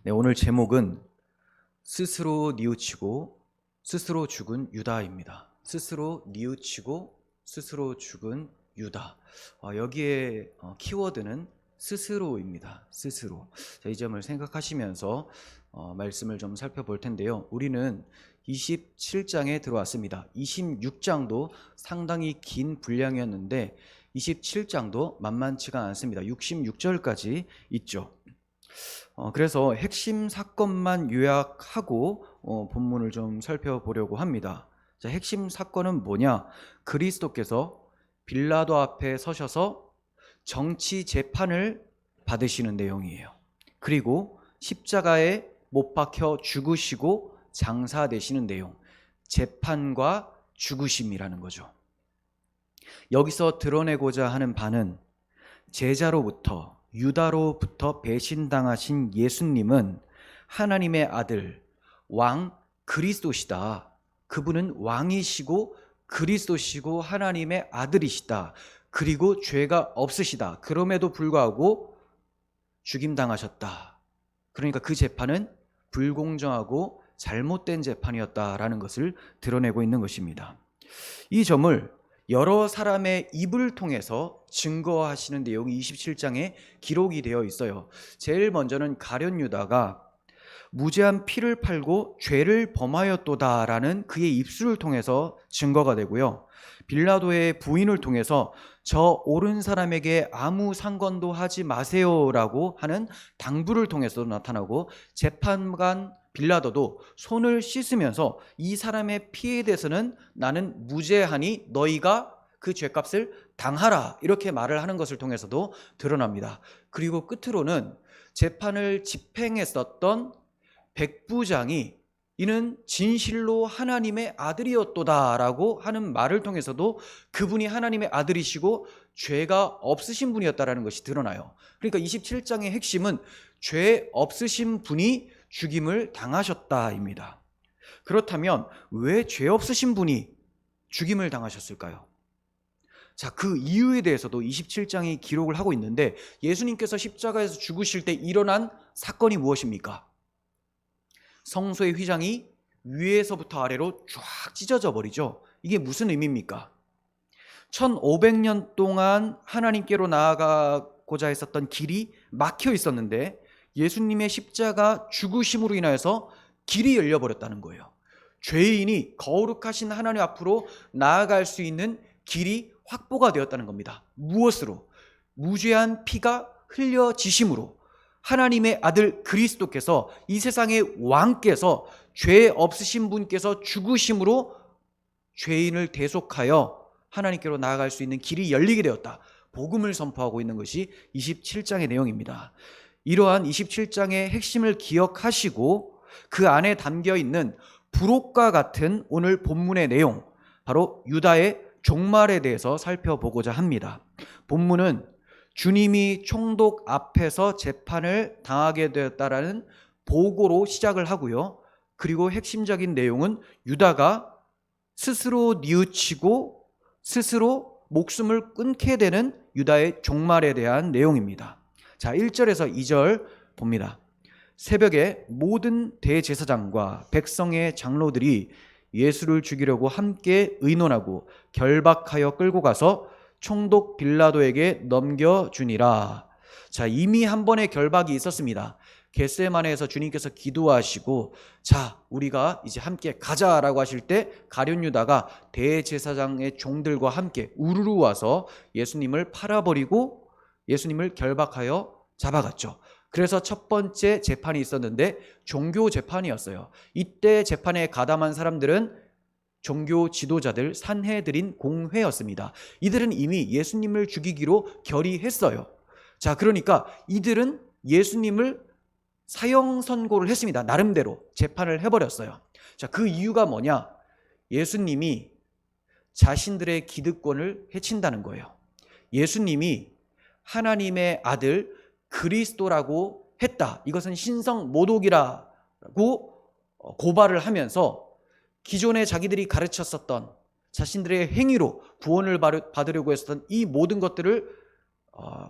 네, 오늘 제목은 스스로 뉘우치고 스스로 죽은 유다입니다. 스스로 뉘우치고 스스로 죽은 유다. 여기에 키워드는 스스로입니다. 스스로. 자, 이 점을 생각하시면서 말씀을 좀 살펴볼 텐데요. 우리는 27장에 들어왔습니다. 26장도 상당히 긴 분량이었는데 27장도 만만치가 않습니다. 66절까지 있죠. 그래서 핵심 사건만 요약하고 본문을 좀 살펴보려고 합니다. 자, 핵심 사건은 뭐냐? 그리스도께서 빌라도 앞에 서셔서 정치 재판을 받으시는 내용이에요. 그리고 십자가에 못 박혀 죽으시고 장사되시는 내용, 재판과 죽으심이라는 거죠. 여기서 드러내고자 하는 바는 제자로부터 유다로부터 배신당하신 예수님은 하나님의 아들, 왕 그리스도시다. 그분은 왕이시고 그리스도시고 하나님의 아들이시다. 그리고 죄가 없으시다. 그럼에도 불구하고 죽임당하셨다. 그러니까 그 재판은 불공정하고 잘못된 재판이었다라는 것을 드러내고 있는 것입니다. 이 점을 여러 사람의 입을 통해서 증거하시는 내용이 27장에 기록이 되어 있어요. 제일 먼저는 가룟 유다가 무죄한 피를 팔고 죄를 범하였도다라는 그의 입술을 통해서 증거가 되고요. 빌라도의 부인을 통해서 저 옳은 사람에게 아무 상관도 하지 마세요라고 하는 당부를 통해서도 나타나고, 재판관 빌라도도 손을 씻으면서 이 사람의 피에 대해서는 나는 무죄하니 너희가 그 죄값을 당하라, 이렇게 말을 하는 것을 통해서도 드러납니다. 그리고 끝으로는 재판을 집행했었던 백부장이 이는 진실로 하나님의 아들이었도다라고 하는 말을 통해서도 그분이 하나님의 아들이시고 죄가 없으신 분이었다라는 것이 드러나요. 그러니까 27장의 핵심은 죄 없으신 분이 죽임을 당하셨다입니다. 그렇다면 왜 죄 없으신 분이 죽임을 당하셨을까요? 자, 그 이유에 대해서도 27장이 기록을 하고 있는데, 예수님께서 십자가에서 죽으실 때 일어난 사건이 무엇입니까? 성소의 휘장이 위에서부터 아래로 쫙 찢어져 버리죠. 이게 무슨 의미입니까? 1500년 동안 하나님께로 나아가고자 했었던 길이 막혀 있었는데 예수님의 십자가 죽으심으로 인하여서 길이 열려버렸다는 거예요. 죄인이 거룩하신 하나님 앞으로 나아갈 수 있는 길이 확보가 되었다는 겁니다. 무엇으로? 무죄한 피가 흘려지심으로. 하나님의 아들 그리스도께서, 이 세상의 왕께서, 죄 없으신 분께서 죽으심으로 죄인을 대속하여 하나님께로 나아갈 수 있는 길이 열리게 되었다. 복음을 선포하고 있는 것이 27장의 내용입니다. 이러한 27장의 핵심을 기억하시고 그 안에 담겨 있는 부록과 같은 오늘 본문의 내용, 바로 유다의 종말에 대해서 살펴보고자 합니다. 본문은 주님이 총독 앞에서 재판을 당하게 되었다라는 보고로 시작을 하고요. 그리고 핵심적인 내용은 유다가 스스로 뉘우치고 스스로 목숨을 끊게 되는 유다의 종말에 대한 내용입니다. 자, 1절에서 2절 봅니다. 새벽에 모든 대제사장과 백성의 장로들이 예수를 죽이려고 함께 의논하고 결박하여 끌고 가서 총독 빌라도에게 넘겨주니라. 자, 이미 한 번의 결박이 있었습니다. 겟세마네에서 주님께서 기도하시고, 자, 우리가 이제 함께 가자라고 하실 때 가룟 유다가 대제사장의 종들과 함께 우르르 와서 예수님을 팔아버리고 예수님을 결박하여 잡아갔죠. 그래서 첫 번째 재판이 있었는데 종교 재판이었어요. 이때 재판에 가담한 사람들은 종교 지도자들, 산헤드린 공회였습니다. 이들은 이미 예수님을 죽이기로 결의했어요. 자, 그러니까 이들은 예수님을 사형 선고를 했습니다. 나름대로 재판을 해버렸어요. 자, 그 이유가 뭐냐? 예수님이 자신들의 기득권을 해친다는 거예요. 예수님이 하나님의 아들 그리스도라고 했다. 이것은 신성 모독이라고 고발을 하면서 기존에 자기들이 가르쳤었던, 자신들의 행위로 구원을 받으려고 했었던 이 모든 것들을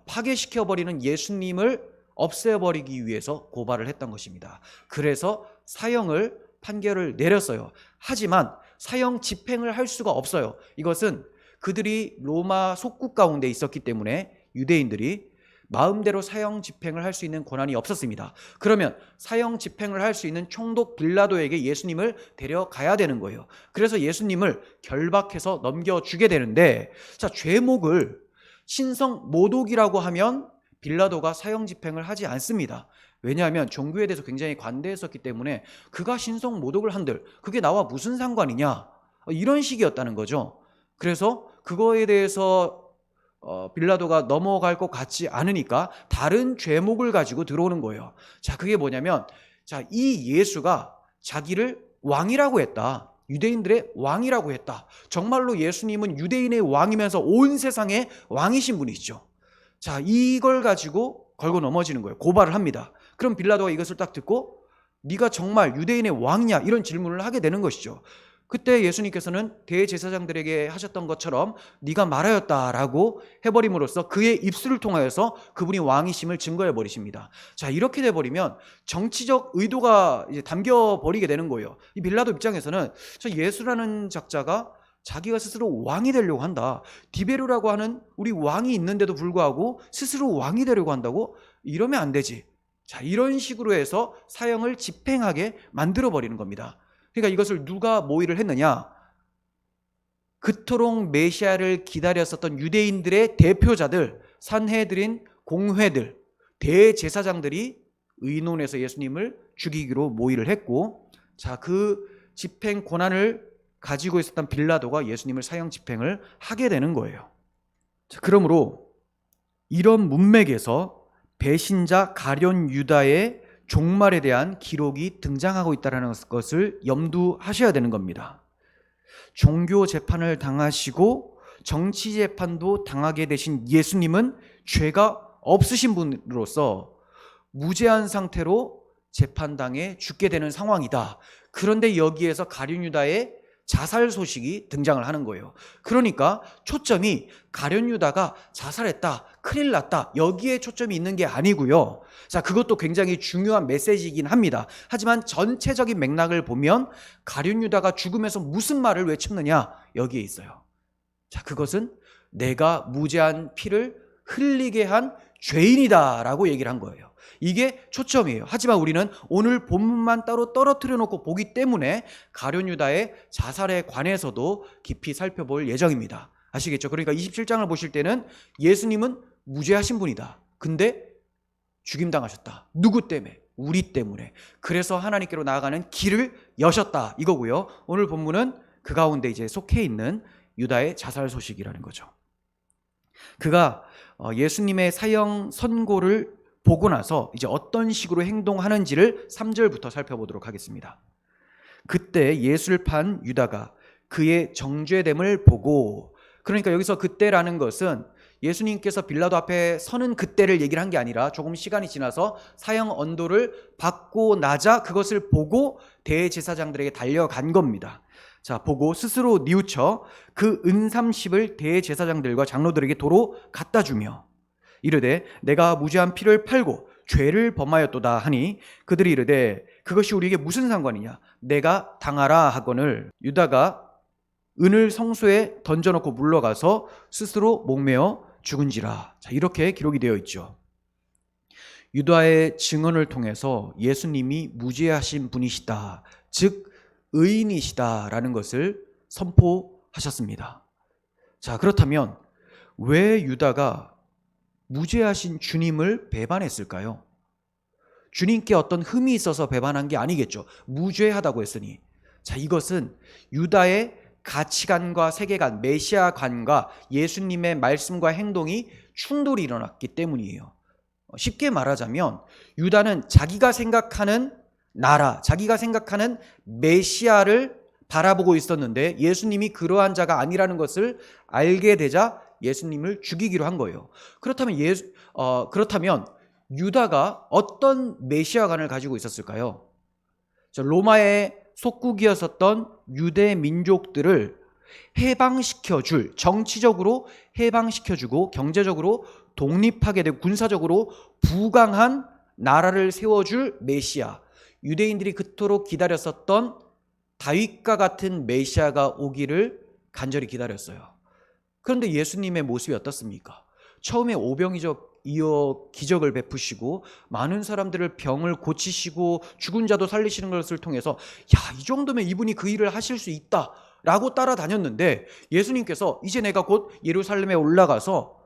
파괴시켜버리는 예수님을 없애버리기 위해서 고발을 했던 것입니다. 그래서 사형을 판결을 내렸어요. 하지만 사형 집행을 할 수가 없어요. 이것은 그들이 로마 속국 가운데 있었기 때문에 유대인들이 마음대로 사형 집행을 할 수 있는 권한이 없었습니다. 그러면 사형 집행을 할 수 있는 총독 빌라도에게 예수님을 데려가야 되는 거예요. 그래서 예수님을 결박해서 넘겨주게 되는데, 자, 죄목을 신성 모독이라고 하면 빌라도가 사형 집행을 하지 않습니다. 왜냐하면 종교에 대해서 굉장히 관대했었기 때문에 그가 신성 모독을 한들 그게 나와 무슨 상관이냐, 이런 식이었다는 거죠. 그래서 그거에 대해서 빌라도가 넘어갈 것 같지 않으니까 다른 죄목을 가지고 들어오는 거예요. 자, 그게 뭐냐면, 자, 이 예수가 자기를 왕이라고 했다. 유대인들의 왕이라고 했다. 정말로 예수님은 유대인의 왕이면서 온 세상의 왕이신 분이시죠. 자, 이걸 가지고 걸고 넘어지는 거예요. 고발을 합니다. 그럼 빌라도가 이것을 딱 듣고 네가 정말 유대인의 왕이냐, 이런 질문을 하게 되는 것이죠. 그때 예수님께서는 대제사장들에게 하셨던 것처럼 네가 말하였다라고 해버림으로써 그의 입술을 통하여서 그분이 왕이심을 증거해 버리십니다. 자, 이렇게 돼버리면 정치적 의도가 이제 담겨 버리게 되는 거예요. 이 빌라도 입장에서는 저 예수라는 작자가 자기가 스스로 왕이 되려고 한다. 디베르라고 하는 우리 왕이 있는데도 불구하고 스스로 왕이 되려고 한다고? 이러면 안 되지. 자, 이런 식으로 해서 사형을 집행하게 만들어 버리는 겁니다. 그러니까 이것을 누가 모의를 했느냐? 그토록 메시아를 기다렸었던 유대인들의 대표자들, 산헤드린 공회들, 대제사장들이 의논해서 예수님을 죽이기로 모의를 했고, 자, 그 집행 권한을 가지고 있었던 빌라도가 예수님을 사형 집행을 하게 되는 거예요. 자, 그러므로 이런 문맥에서 배신자 가룟 유다의 종말에 대한 기록이 등장하고 있다는 것을 염두하셔야 되는 겁니다. 종교 재판을 당하시고 정치 재판도 당하게 되신 예수님은 죄가 없으신 분으로서 무죄한 상태로 재판당해 죽게 되는 상황이다. 그런데 여기에서 가룟 유다의 자살 소식이 등장을 하는 거예요. 그러니까 초점이 가룟 유다가 자살했다, 큰일 났다, 여기에 초점이 있는 게 아니고요. 자, 그것도 굉장히 중요한 메시지이긴 합니다. 하지만 전체적인 맥락을 보면 가룟 유다가 죽으면서 무슨 말을 외쳤느냐, 여기에 있어요. 자, 그것은 내가 무죄한 피를 흘리게 한 죄인이다 라고 얘기를 한 거예요. 이게 초점이에요. 하지만 우리는 오늘 본문만 따로 떨어뜨려 놓고 보기 때문에 가룟 유다의 자살에 관해서도 깊이 살펴볼 예정입니다. 아시겠죠? 그러니까 27장을 보실 때는 예수님은 무죄하신 분이다. 근데 죽임당하셨다. 누구 때문에? 우리 때문에. 그래서 하나님께로 나아가는 길을 여셨다, 이거고요. 오늘 본문은 그 가운데 이제 속해 있는 유다의 자살 소식이라는 거죠. 그가 예수님의 사형 선고를 보고 나서 이제 어떤 식으로 행동하는지를 3절부터 살펴보도록 하겠습니다. 그때 예수를 판 유다가 그의 정죄됨을 보고, 그러니까 여기서 그때라는 것은 예수님께서 빌라도 앞에 서는 그때를 얘기를 한 게 아니라 조금 시간이 지나서 사형 언도를 받고 나자 그것을 보고 대제사장들에게 달려간 겁니다. 자, 보고 스스로 뉘우쳐 그 은삼십을 대제사장들과 장로들에게 도로 갖다 주며 이르되 내가 무죄한 피를 팔고 죄를 범하였도다 하니 그들이 이르되 그것이 우리에게 무슨 상관이냐, 내가 당하라 하거늘 유다가 은을 성소에 던져놓고 물러가서 스스로 목매어 죽은지라. 자, 이렇게 기록이 되어 있죠. 유다의 증언을 통해서 예수님이 무죄하신 분이시다, 즉 의인이시다라는 것을 선포하셨습니다. 자, 그렇다면 왜 유다가 무죄하신 주님을 배반했을까요? 주님께 어떤 흠이 있어서 배반한 게 아니겠죠. 무죄하다고 했으니. 자, 이것은 유다의 가치관과 세계관, 메시아관과 예수님의 말씀과 행동이 충돌이 일어났기 때문이에요. 쉽게 말하자면 유다는 자기가 생각하는 나라, 자기가 생각하는 메시아를 바라보고 있었는데 예수님이 그러한 자가 아니라는 것을 알게 되자 예수님을 죽이기로 한 거예요. 그렇다면 유다가 어떤 메시아관을 가지고 있었을까요? 로마의 속국이었었던 유대 민족들을 해방시켜줄, 정치적으로 해방시켜주고 경제적으로 독립하게 되고 군사적으로 부강한 나라를 세워줄 메시아, 유대인들이 그토록 기다렸었던 다윗과 같은 메시아가 오기를 간절히 기다렸어요. 그런데 예수님의 모습이 어떻습니까? 처음에 오병이어 기적을 베푸시고 많은 사람들을 병을 고치시고 죽은 자도 살리시는 것을 통해서 이 정도면 이분이 그 일을 하실 수 있다라고 따라다녔는데, 예수님께서 이제 내가 곧 예루살렘에 올라가서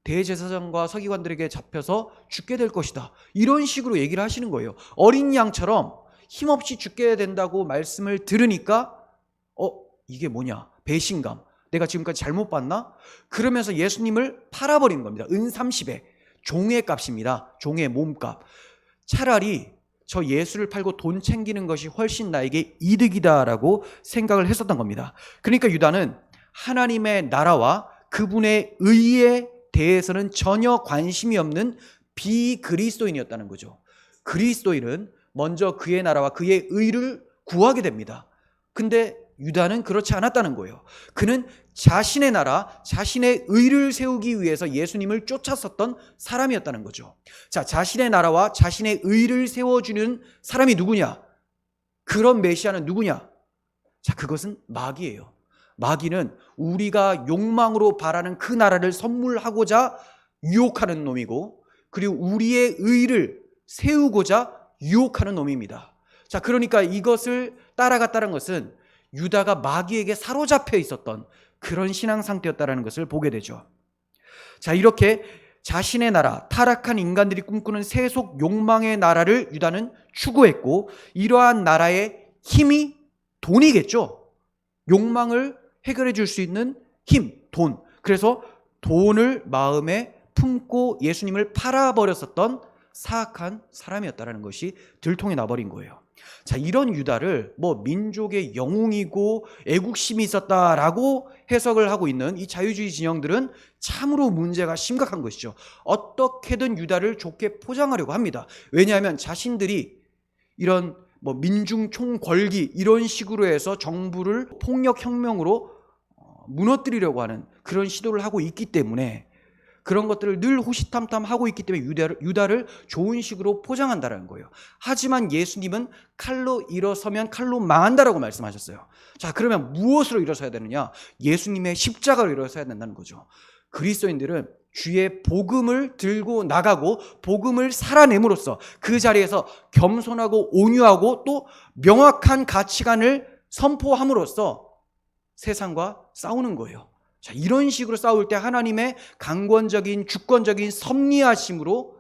대제사장과 서기관들에게 잡혀서 죽게 될 것이다, 이런 식으로 얘기를 하시는 거예요. 어린 양처럼 힘없이 죽게 된다고 말씀을 들으니까 이게 뭐냐, 배신감, 내가 지금까지 잘못 봤나? 그러면서 예수님을 팔아버리는 겁니다. 은 30에 종의 값입니다. 종의 몸값. 차라리 저 예수를 팔고 돈 챙기는 것이 훨씬 나에게 이득이다라고 생각을 했었던 겁니다. 그러니까 유다는 하나님의 나라와 그분의 의에 대해서는 전혀 관심이 없는 비그리스도인이었다는 거죠. 그리스도인은 먼저 그의 나라와 그의 의를 구하게 됩니다. 근데 유다는 그렇지 않았다는 거예요. 그는 자신의 나라, 자신의 의를 세우기 위해서 예수님을 쫓았었던 사람이었다는 거죠. 자, 자신의 나라와 자신의 의를 세워주는 사람이 누구냐? 그런 메시아는 누구냐? 자, 그것은 마귀예요. 마귀는 우리가 욕망으로 바라는 그 나라를 선물하고자 유혹하는 놈이고, 그리고 우리의 의를 세우고자 유혹하는 놈입니다. 자, 그러니까 이것을 따라갔다는 것은 유다가 마귀에게 사로잡혀 있었던 그런 신앙 상태였다는 것을 보게 되죠. 자, 이렇게 자신의 나라, 타락한 인간들이 꿈꾸는 세속 욕망의 나라를 유다는 추구했고, 이러한 나라의 힘이 돈이겠죠. 욕망을 해결해 줄 수 있는 힘, 돈. 그래서 돈을 마음에 품고 예수님을 팔아버렸었던 사악한 사람이었다는 것이 들통이 나버린 거예요. 자, 이런 유다를 민족의 영웅이고 애국심이 있었다라고 해석을 하고 있는 이 자유주의 진영들은 참으로 문제가 심각한 것이죠. 어떻게든 유다를 좋게 포장하려고 합니다. 왜냐하면 자신들이 이런 민중 총궐기 이런 식으로 해서 정부를 폭력혁명으로 무너뜨리려고 하는 그런 시도를 하고 있기 때문에, 그런 것들을 늘 호시탐탐하고 있기 때문에 유다를 좋은 식으로 포장한다는 거예요. 하지만 예수님은 칼로 일어서면 칼로 망한다라고 말씀하셨어요. 자, 그러면 무엇으로 일어서야 되느냐? 예수님의 십자가로 일어서야 된다는 거죠. 그리스도인들은 주의 복음을 들고 나가고 복음을 살아냄으로써 그 자리에서 겸손하고 온유하고 또 명확한 가치관을 선포함으로써 세상과 싸우는 거예요. 자, 이런 식으로 싸울 때 하나님의 강권적인 주권적인 섭리하심으로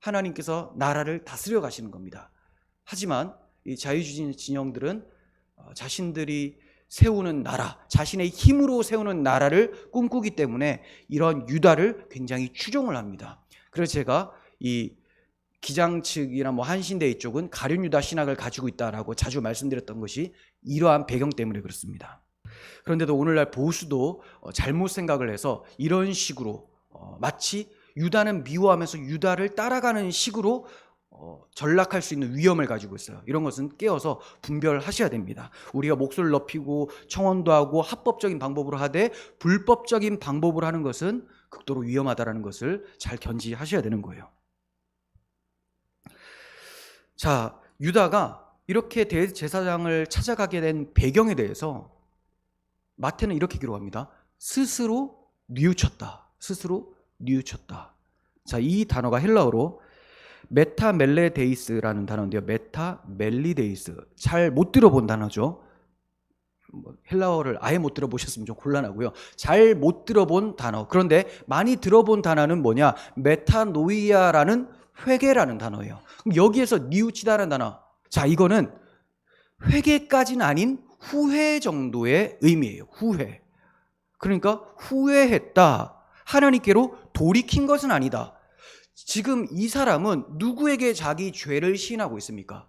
하나님께서 나라를 다스려 가시는 겁니다. 하지만 이 자유주의 진영들은 자신들이 세우는 나라, 자신의 힘으로 세우는 나라를 꿈꾸기 때문에 이런 유다를 굉장히 추종을 합니다. 그래서 제가 이 기장 측이나 한신대 이쪽은 가룟 유다 신학을 가지고 있다라고 자주 말씀드렸던 것이 이러한 배경 때문에 그렇습니다. 그런데도 오늘날 보수도 잘못 생각을 해서 이런 식으로 마치 유다는 미워하면서 유다를 따라가는 식으로 전락할 수 있는 위험을 가지고 있어요. 이런 것은 깨어서 분별하셔야 됩니다. 우리가 목소리를 높이고 청원도 하고 합법적인 방법으로 하되 불법적인 방법으로 하는 것은 극도로 위험하다는 것을 잘 견지하셔야 되는 거예요. 자, 유다가 이렇게 대제사장을 찾아가게 된 배경에 대해서 마태는 이렇게 기록합니다. 스스로 뉘우쳤다. 스스로 뉘우쳤다. 자, 이 단어가 헬라어로 메타멜레데이스라는 단어인데요. 메타멜리데이스. 잘 못 들어본 단어죠. 헬라어를 아예 못 들어보셨으면 좀 곤란하고요. 잘 못 들어본 단어. 그런데 많이 들어본 단어는 뭐냐? 메타노이아라는 회개라는 단어예요. 그럼 여기에서 뉘우치다라는 단어. 자, 이거는 회개까지는 아닌 후회 정도의 의미예요. 후회. 그러니까 후회했다. 하나님께로 돌이킨 것은 아니다. 지금 이 사람은 누구에게 자기 죄를 시인하고 있습니까?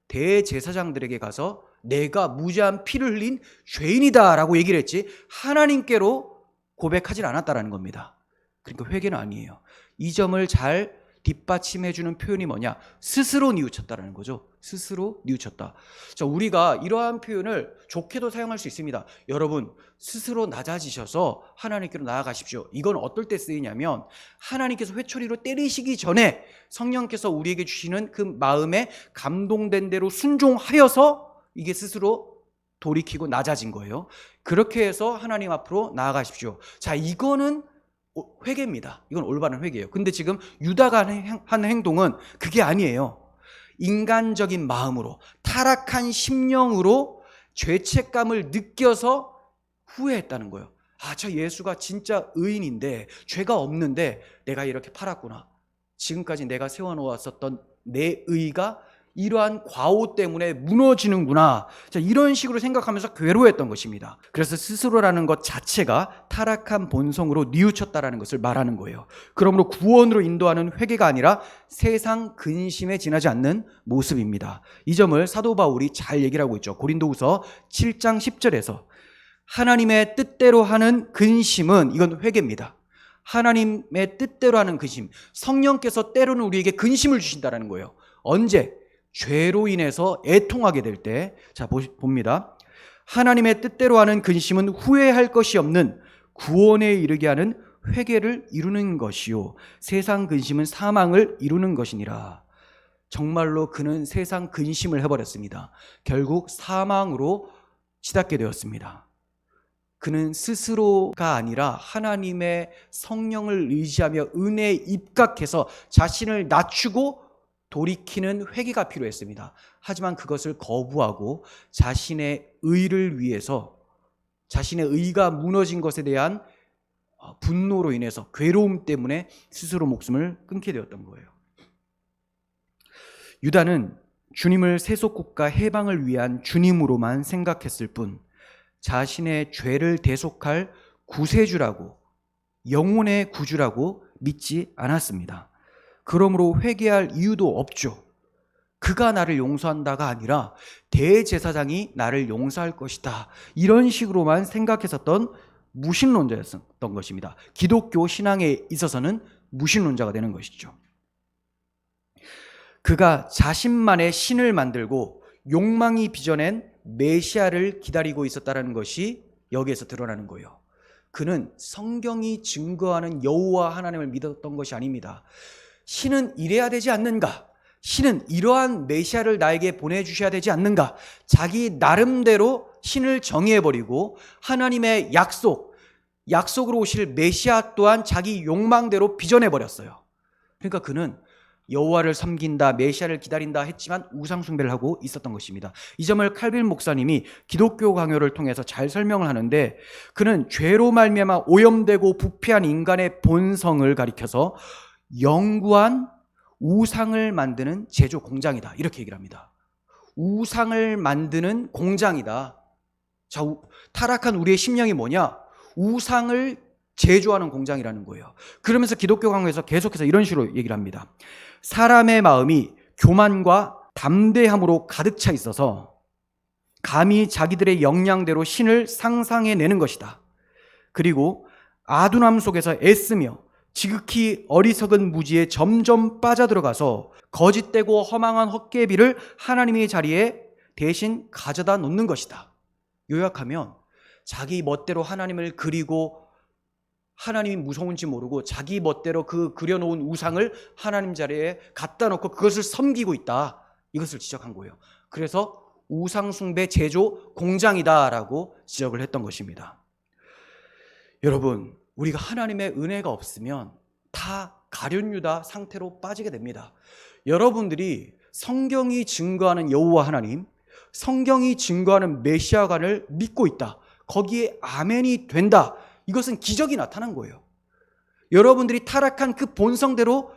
대제사장들에게 가서 내가 무죄한 피를 흘린 죄인이다라고 얘기를 했지 하나님께로 고백하지 않았다라는 겁니다. 그러니까 회개는 아니에요. 이 점을 잘 뒷받침해주는 표현이 뭐냐? 스스로 뉘우쳤다라는 거죠. 스스로 뉘우쳤다. 자, 우리가 이러한 표현을 좋게도 사용할 수 있습니다. 여러분, 스스로 낮아지셔서 하나님께로 나아가십시오. 이건 어떨 때 쓰이냐면 하나님께서 회초리로 때리시기 전에 성령께서 우리에게 주시는 그 마음에 감동된 대로 순종하여서 이게 스스로 돌이키고 낮아진 거예요. 그렇게 해서 하나님 앞으로 나아가십시오. 자, 이거는 회개입니다. 이건 올바른 회개예요. 근데 지금 유다가 하는 행동은 그게 아니에요. 인간적인 마음으로, 타락한 심령으로 죄책감을 느껴서 후회했다는 거예요. 아, 저 예수가 진짜 의인인데 죄가 없는데 내가 이렇게 팔았구나. 지금까지 내가 세워놓았었던 내 의가 이러한 과오 때문에 무너지는구나. 자, 이런 식으로 생각하면서 괴로워했던 것입니다. 그래서 스스로라는 것 자체가 타락한 본성으로 뉘우쳤다라는 것을 말하는 거예요. 그러므로 구원으로 인도하는 회개가 아니라 세상 근심에 지나지 않는 모습입니다. 이 점을 사도 바울이 잘 얘기를 하고 있죠. 고린도후서 7장 10절에서 하나님의 뜻대로 하는 근심은, 이건 회개입니다. 하나님의 뜻대로 하는 근심, 성령께서 때로는 우리에게 근심을 주신다는 거예요. 언제? 죄로 인해서 애통하게 될 때. 자, 봅니다. 하나님의 뜻대로 하는 근심은 후회할 것이 없는 구원에 이르게 하는 회개를 이루는 것이요 세상 근심은 사망을 이루는 것이니라. 정말로 그는 세상 근심을 해버렸습니다. 결국 사망으로 치닫게 되었습니다. 그는 스스로가 아니라 하나님의 성령을 의지하며 은혜에 입각해서 자신을 낮추고 돌이키는 회개가 필요했습니다. 하지만 그것을 거부하고 자신의 의를 위해서, 자신의 의가 무너진 것에 대한 분노로 인해서, 괴로움 때문에 스스로 목숨을 끊게 되었던 거예요. 유다는 주님을 세속국가 해방을 위한 주님으로만 생각했을 뿐 자신의 죄를 대속할 구세주라고, 영혼의 구주라고 믿지 않았습니다. 그러므로 회개할 이유도 없죠. 그가 나를 용서한다가 아니라 대제사장이 나를 용서할 것이다. 이런 식으로만 생각했었던 무신론자였던 것입니다. 기독교 신앙에 있어서는 무신론자가 되는 것이죠. 그가 자신만의 신을 만들고 욕망이 빚어낸 메시아를 기다리고 있었다는 것이 여기에서 드러나는 거예요. 그는 성경이 증거하는 여호와 하나님을 믿었던 것이 아닙니다. 신은 이래야 되지 않는가? 신은 이러한 메시아를 나에게 보내주셔야 되지 않는가? 자기 나름대로 신을 정의해버리고 하나님의 약속으로 오실 메시아 또한 자기 욕망대로 빚어내버렸어요. 그러니까 그는 여호와를 섬긴다, 메시아를 기다린다 했지만 우상 숭배를 하고 있었던 것입니다. 이 점을 칼빈 목사님이 기독교 강요를 통해서 잘 설명을 하는데, 그는 죄로 말미암아 오염되고 부패한 인간의 본성을 가리켜서 영구한 우상을 만드는 제조 공장이다, 이렇게 얘기를 합니다. 우상을 만드는 공장이다. 자, 타락한 우리의 심령이 뭐냐? 우상을 제조하는 공장이라는 거예요. 그러면서 기독교 강요에서 계속해서 이런 식으로 얘기를 합니다. 사람의 마음이 교만과 담대함으로 가득 차 있어서 감히 자기들의 역량대로 신을 상상해내는 것이다. 그리고 아둔함 속에서 애쓰며 지극히 어리석은 무지에 점점 빠져들어가서 거짓되고 허망한 헛개비를 하나님의 자리에 대신 가져다 놓는 것이다. 요약하면 자기 멋대로 하나님을 그리고 하나님이 무서운지 모르고 자기 멋대로 그 그려놓은 우상을 하나님 자리에 갖다 놓고 그것을 섬기고 있다. 이것을 지적한 거예요. 그래서 우상숭배 제조 공장이다라고 지적을 했던 것입니다. 여러분, 우리가 하나님의 은혜가 없으면 다 가룟유다 상태로 빠지게 됩니다. 여러분들이 성경이 증거하는 여호와 하나님, 성경이 증거하는 메시아관을 믿고 있다, 거기에 아멘이 된다, 이것은 기적이 나타난 거예요. 여러분들이 타락한 그 본성대로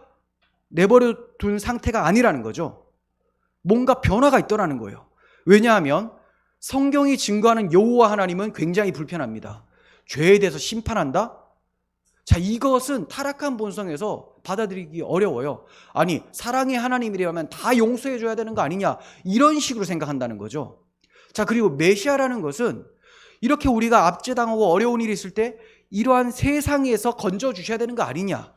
내버려 둔 상태가 아니라는 거죠. 뭔가 변화가 있더라는 거예요. 왜냐하면 성경이 증거하는 여호와 하나님은 굉장히 불편합니다. 죄에 대해서 심판한다? 자, 이것은 타락한 본성에서 받아들이기 어려워요. 아니, 사랑의 하나님이라면 다 용서해 줘야 되는 거 아니냐, 이런 식으로 생각한다는 거죠. 자, 그리고 메시아라는 것은 이렇게 우리가 압제당하고 어려운 일이 있을 때 이러한 세상에서 건져주셔야 되는 거 아니냐,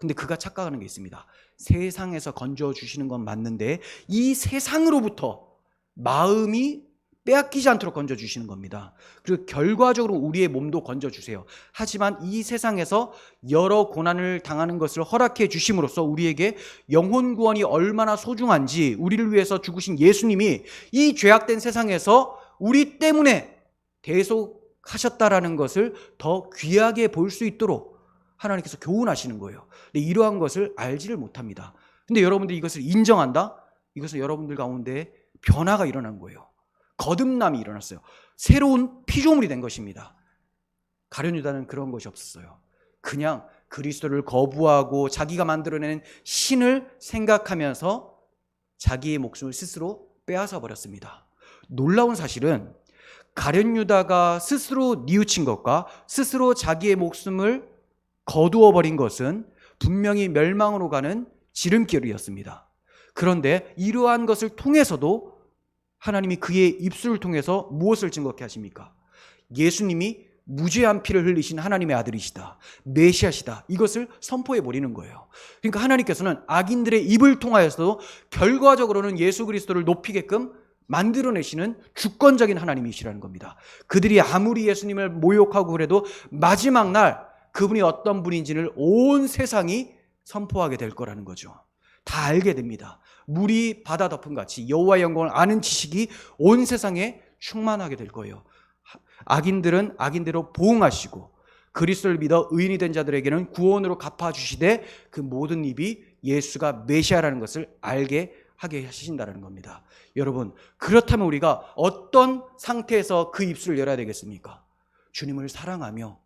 근데 그가 착각하는 게 있습니다. 세상에서 건져주시는 건 맞는데 이 세상으로부터 마음이 빼앗기지 않도록 건져주시는 겁니다. 그리고 결과적으로 우리의 몸도 건져주세요. 하지만 이 세상에서 여러 고난을 당하는 것을 허락해 주심으로써 우리에게 영혼 구원이 얼마나 소중한지, 우리를 위해서 죽으신 예수님이 이 죄악된 세상에서 우리 때문에 대속하셨다라는 것을 더 귀하게 볼 수 있도록 하나님께서 교훈하시는 거예요. 근데 이러한 것을 알지를 못합니다. 근데 여러분들이 이것을 인정한다? 이것은 여러분들 가운데 변화가 일어난 거예요. 거듭남이 일어났어요. 새로운 피조물이 된 것입니다. 가룟 유다는 그런 것이 없었어요. 그냥 그리스도를 거부하고 자기가 만들어낸 신을 생각하면서 자기의 목숨을 스스로 빼앗아 버렸습니다. 놀라운 사실은 가룟 유다가 스스로 뉘우친 것과 스스로 자기의 목숨을 거두어 버린 것은 분명히 멸망으로 가는 지름길이었습니다. 그런데 이러한 것을 통해서도 하나님이 그의 입술을 통해서 무엇을 증거케 하십니까? 예수님이 무죄한 피를 흘리신 하나님의 아들이시다, 메시아시다, 이것을 선포해 버리는 거예요. 그러니까 하나님께서는 악인들의 입을 통하여서도 결과적으로는 예수 그리스도를 높이게끔 만들어내시는 주권적인 하나님이시라는 겁니다. 그들이 아무리 예수님을 모욕하고 그래도 마지막 날 그분이 어떤 분인지를 온 세상이 선포하게 될 거라는 거죠. 다 알게 됩니다. 물이 바다 덮음 같이 여호와의 영광을 아는 지식이 온 세상에 충만하게 될 거예요. 악인들은 악인대로 보응하시고 그리스도를 믿어 의인이 된 자들에게는 구원으로 갚아주시되 그 모든 입이 예수가 메시아라는 것을 알게 하게 하신다는 겁니다. 여러분, 그렇다면 우리가 어떤 상태에서 그 입술을 열어야 되겠습니까? 주님을 사랑하며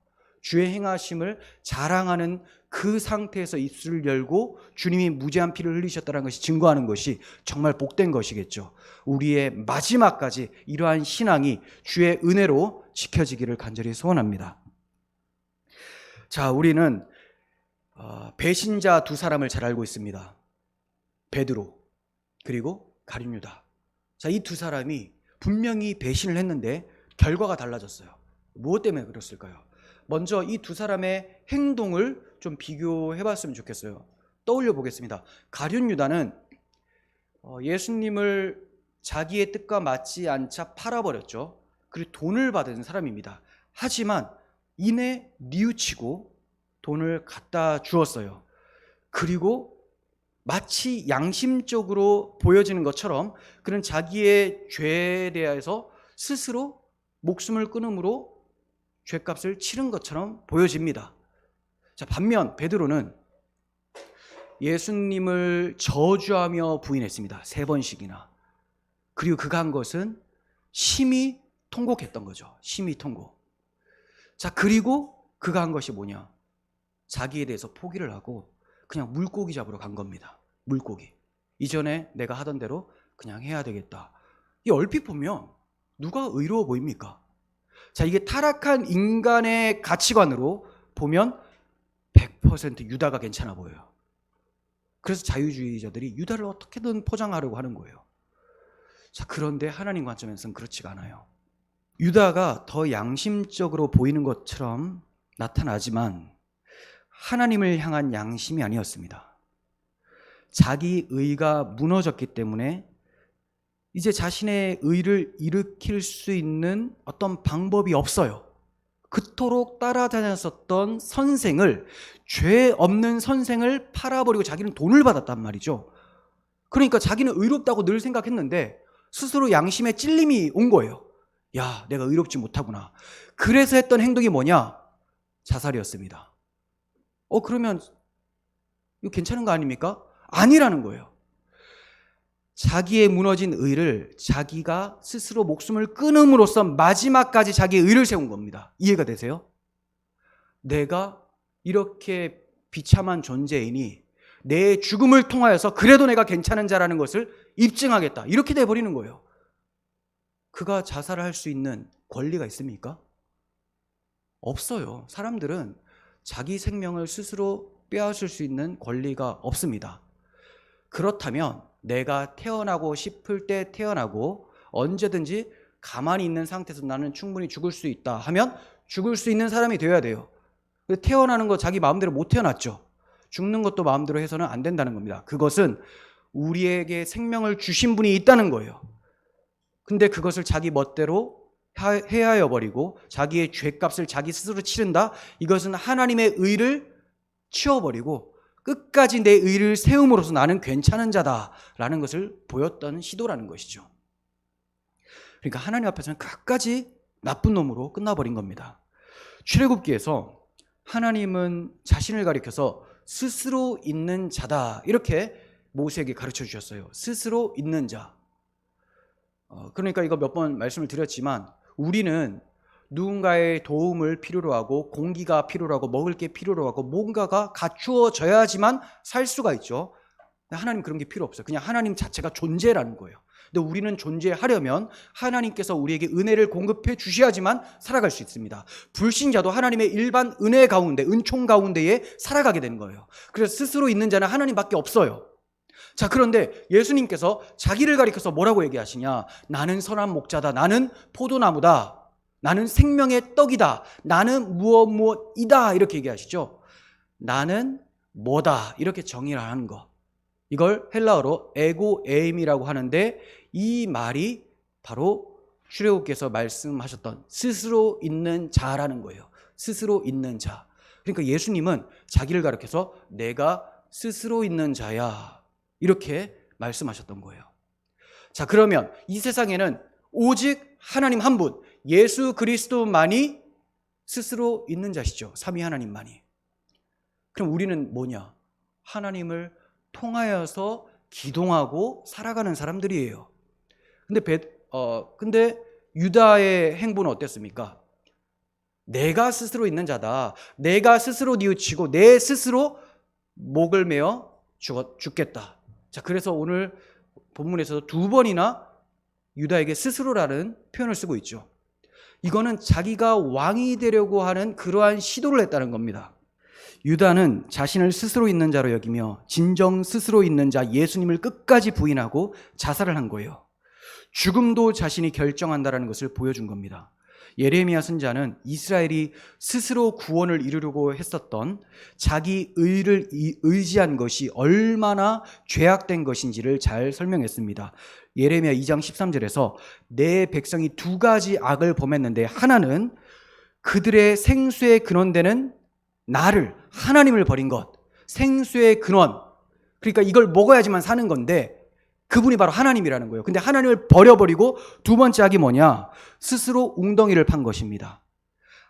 주의 행하심을 자랑하는 그 상태에서 입술을 열고 주님이 무죄한 피를 흘리셨다는 것이 증거하는 것이 정말 복된 것이겠죠. 우리의 마지막까지 이러한 신앙이 주의 은혜로 지켜지기를 간절히 소원합니다. 자, 우리는 배신자 두 사람을 잘 알고 있습니다. 베드로 그리고 가룟 유다. 자, 이 두 사람이 분명히 배신을 했는데 결과가 달라졌어요. 무엇 때문에 그랬을까요? 먼저 이 두 사람의 행동을 좀 비교해 봤으면 좋겠어요. 떠올려 보겠습니다. 가룟 유다는 예수님을 자기의 뜻과 맞지 않자 팔아버렸죠. 그리고 돈을 받은 사람입니다. 하지만 이내 뉘우치고 돈을 갖다 주었어요. 그리고 마치 양심적으로 보여지는 것처럼 그는 자기의 죄에 대해서 스스로 목숨을 끊음으로 죄값을 치른 것처럼 보여집니다. 자, 반면 베드로는 예수님을 저주하며 부인했습니다. 3번씩이나. 그리고 그가 한 것은 심히 통곡했던 거죠. 심히 통곡. 자, 그리고 그가 한 것이 뭐냐? 자기에 대해서 포기를 하고 그냥 물고기 잡으러 간 겁니다. 물고기. 이전에 내가 하던 대로 그냥 해야 되겠다. 이 얼핏 보면 누가 의로워 보입니까? 자, 이게 타락한 인간의 가치관으로 보면 100% 유다가 괜찮아 보여요. 그래서 자유주의자들이 유다를 어떻게든 포장하려고 하는 거예요. 자, 그런데 하나님 관점에서는 그렇지가 않아요. 유다가 더 양심적으로 보이는 것처럼 나타나지만 하나님을 향한 양심이 아니었습니다. 자기 의가 무너졌기 때문에 이제 자신의 의를 일으킬 수 있는 어떤 방법이 없어요. 그토록 따라다녔었던 선생을, 죄 없는 선생을 팔아버리고 자기는 돈을 받았단 말이죠. 그러니까 자기는 의롭다고 늘 생각했는데 스스로 양심에 찔림이 온 거예요. 야, 내가 의롭지 못하구나. 그래서 했던 행동이 뭐냐? 자살이었습니다. 그러면 이거 괜찮은 거 아닙니까? 아니라는 거예요. 자기의 무너진 의를 자기가 스스로 목숨을 끊음으로써 마지막까지 자기의 의를 세운 겁니다. 이해가 되세요? 내가 이렇게 비참한 존재이니 내 죽음을 통하여서 그래도 내가 괜찮은 자라는 것을 입증하겠다. 이렇게 돼버리는 거예요. 그가 자살을 할 수 있는 권리가 있습니까? 없어요. 사람들은 자기 생명을 스스로 빼앗을 수 있는 권리가 없습니다. 그렇다면 내가 태어나고 싶을 때 태어나고 언제든지 가만히 있는 상태에서 나는 충분히 죽을 수 있다 하면 죽을 수 있는 사람이 되어야 돼요. 태어나는 거 자기 마음대로 못 태어났죠. 죽는 것도 마음대로 해서는 안 된다는 겁니다. 그것은 우리에게 생명을 주신 분이 있다는 거예요. 근데 그것을 자기 멋대로 해하여 버리고 자기의 죄값을 자기 스스로 치른다? 이것은 하나님의 의를 치워버리고 끝까지 내 의를 세움으로써 나는 괜찮은 자다라는 것을 보였던 시도라는 것이죠. 그러니까 하나님 앞에서는 끝까지 나쁜 놈으로 끝나버린 겁니다. 출애굽기에서 하나님은 자신을 가리켜서 스스로 있는 자다 이렇게 모세에게 가르쳐 주셨어요. 스스로 있는 자. 그러니까 이거 몇 번 말씀을 드렸지만 우리는 누군가의 도움을 필요로 하고 공기가 필요로 하고 먹을 게 필요로 하고 뭔가가 갖추어져야지만 살 수가 있죠. 하나님 그런 게 필요 없어요. 그냥 하나님 자체가 존재라는 거예요. 근데 우리는 존재하려면 하나님께서 우리에게 은혜를 공급해 주셔야지만 살아갈 수 있습니다. 불신자도 하나님의 일반 은혜 가운데, 은총 가운데에 살아가게 되는 거예요. 그래서 스스로 있는 자는 하나님밖에 없어요. 자, 그런데 예수님께서 자기를 가리켜서 뭐라고 얘기하시냐? 나는 선한 목자다. 나는 포도나무다. 나는 생명의 떡이다. 나는 무엇이다. 이렇게 얘기하시죠. 나는 뭐다. 이렇게 정의를 하는 거. 이걸 헬라어로 에고에임이라고 하는데 이 말이 바로 출애굽께서 말씀하셨던 스스로 있는 자라는 거예요. 스스로 있는 자. 그러니까 예수님은 자기를 가리켜서 내가 스스로 있는 자야. 이렇게 말씀하셨던 거예요. 자, 그러면 이 세상에는 오직 하나님 한 분, 예수 그리스도만이 스스로 있는 자시죠. 삼위 하나님만이. 그럼 우리는 뭐냐? 하나님을 통하여서 기동하고 살아가는 사람들이에요. 근데 유다의 행보는 어땠습니까? 내가 스스로 있는 자다. 내가 스스로 뉘우치고 내 스스로 목을 메어 죽겠다. 자, 그래서 오늘 본문에서 두 번이나 유다에게 스스로라는 표현을 쓰고 있죠. 이거는 자기가 왕이 되려고 하는 그러한 시도를 했다는 겁니다. 유다는 자신을 스스로 있는 자로 여기며 진정 스스로 있는 자 예수님을 끝까지 부인하고 자살을 한 거예요. 죽음도 자신이 결정한다는 것을 보여준 겁니다. 예레미야 선지자는 이스라엘이 스스로 구원을 이루려고 했었던 자기 의를 의지한 것이 얼마나 죄악된 것인지를 잘 설명했습니다. 예레미야 2장 13절에서 내 백성이 두 가지 악을 범했는데 하나는 그들의 생수의 근원되는 나를, 하나님을 버린 것. 생수의 근원. 그러니까 이걸 먹어야지만 사는 건데 그분이 바로 하나님이라는 거예요. 근데 하나님을 버려버리고 두 번째 악이 뭐냐? 스스로 웅덩이를 판 것입니다.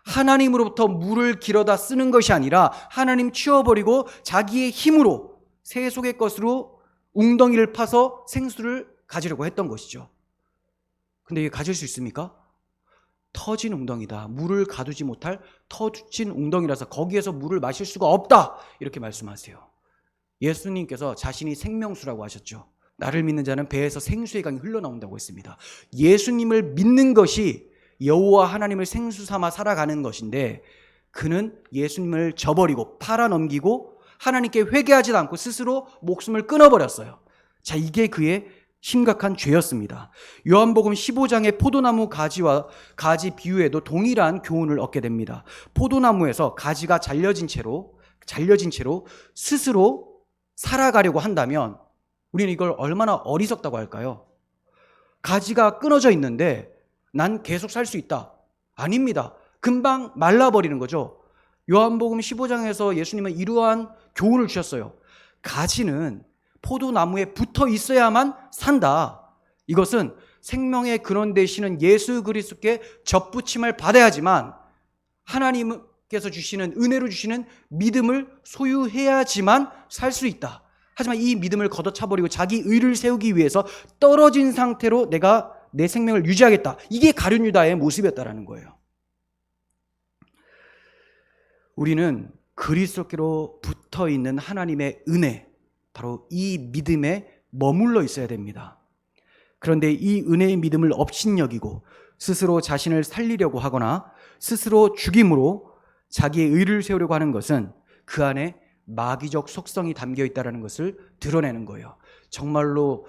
하나님으로부터 물을 길어다 쓰는 것이 아니라 하나님 치워버리고 자기의 힘으로 세속의 것으로 웅덩이를 파서 생수를 가지려고 했던 것이죠. 근데 이게 가질 수 있습니까? 터진 웅덩이다. 물을 가두지 못할 터진 웅덩이라서 거기에서 물을 마실 수가 없다. 이렇게 말씀하세요. 예수님께서 자신이 생명수라고 하셨죠. 나를 믿는 자는 배에서 생수의 강이 흘러나온다고 했습니다. 예수님을 믿는 것이 여호와 하나님을 생수 삼아 살아가는 것인데 그는 예수님을 저버리고 팔아넘기고 하나님께 회개하지도 않고 스스로 목숨을 끊어버렸어요. 자, 이게 그의 심각한 죄였습니다. 요한복음 15장의 포도나무 가지와 가지 비유에도 동일한 교훈을 얻게 됩니다. 포도나무에서 가지가 잘려진 채로 스스로 살아가려고 한다면 우리는 이걸 얼마나 어리석다고 할까요? 가지가 끊어져 있는데 난 계속 살 수 있다. 아닙니다. 금방 말라버리는 거죠. 요한복음 15장에서 예수님은 이러한 교훈을 주셨어요. 가지는 포도나무에 붙어 있어야만 산다. 이것은 생명의 근원 되시는 예수 그리스도께 접붙임을 받아야지만 하나님께서 주시는 은혜로 주시는 믿음을 소유해야지만 살 수 있다. 하지만 이 믿음을 걷어차버리고 자기 의를 세우기 위해서 떨어진 상태로 내가 내 생명을 유지하겠다. 이게 가룟 유다의 모습이었다라는 거예요. 우리는 그리스도께로 붙어 있는 하나님의 은혜, 바로 이 믿음에 머물러 있어야 됩니다. 그런데 이 은혜의 믿음을 업신여기고 스스로 자신을 살리려고 하거나 스스로 죽임으로 자기의 의를 세우려고 하는 것은 그 안에 마귀적 속성이 담겨 있다는 것을 드러내는 거예요. 정말로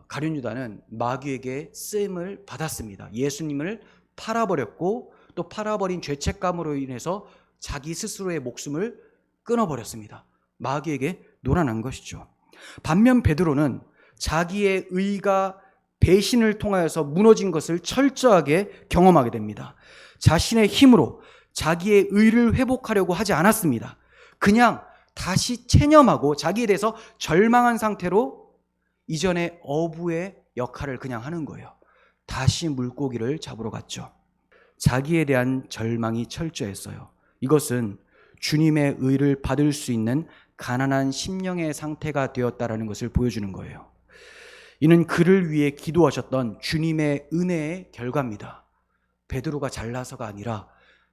가룟 유다는 마귀에게 쓰임을 받았습니다. 예수님을 팔아버렸고 또 팔아버린 죄책감으로 인해서 자기 스스로의 목숨을 끊어버렸습니다. 마귀에게 놀아난 것이죠. 반면 베드로는 자기의 의가 배신을 통하여서 무너진 것을 철저하게 경험하게 됩니다. 자신의 힘으로 자기의 의를 회복하려고 하지 않았습니다. 그냥 다시 체념하고 자기에 대해서 절망한 상태로 이전의 어부의 역할을 그냥 하는 거예요. 다시 물고기를 잡으러 갔죠. 자기에 대한 절망이 철저했어요. 이것은 주님의 의를 받을 수 있는 가난한 심령의 상태가 되었다라는 것을 보여주는 거예요. 이는 그를 위해 기도하셨던 주님의 은혜의 결과입니다. 베드로가 잘나서가 아니라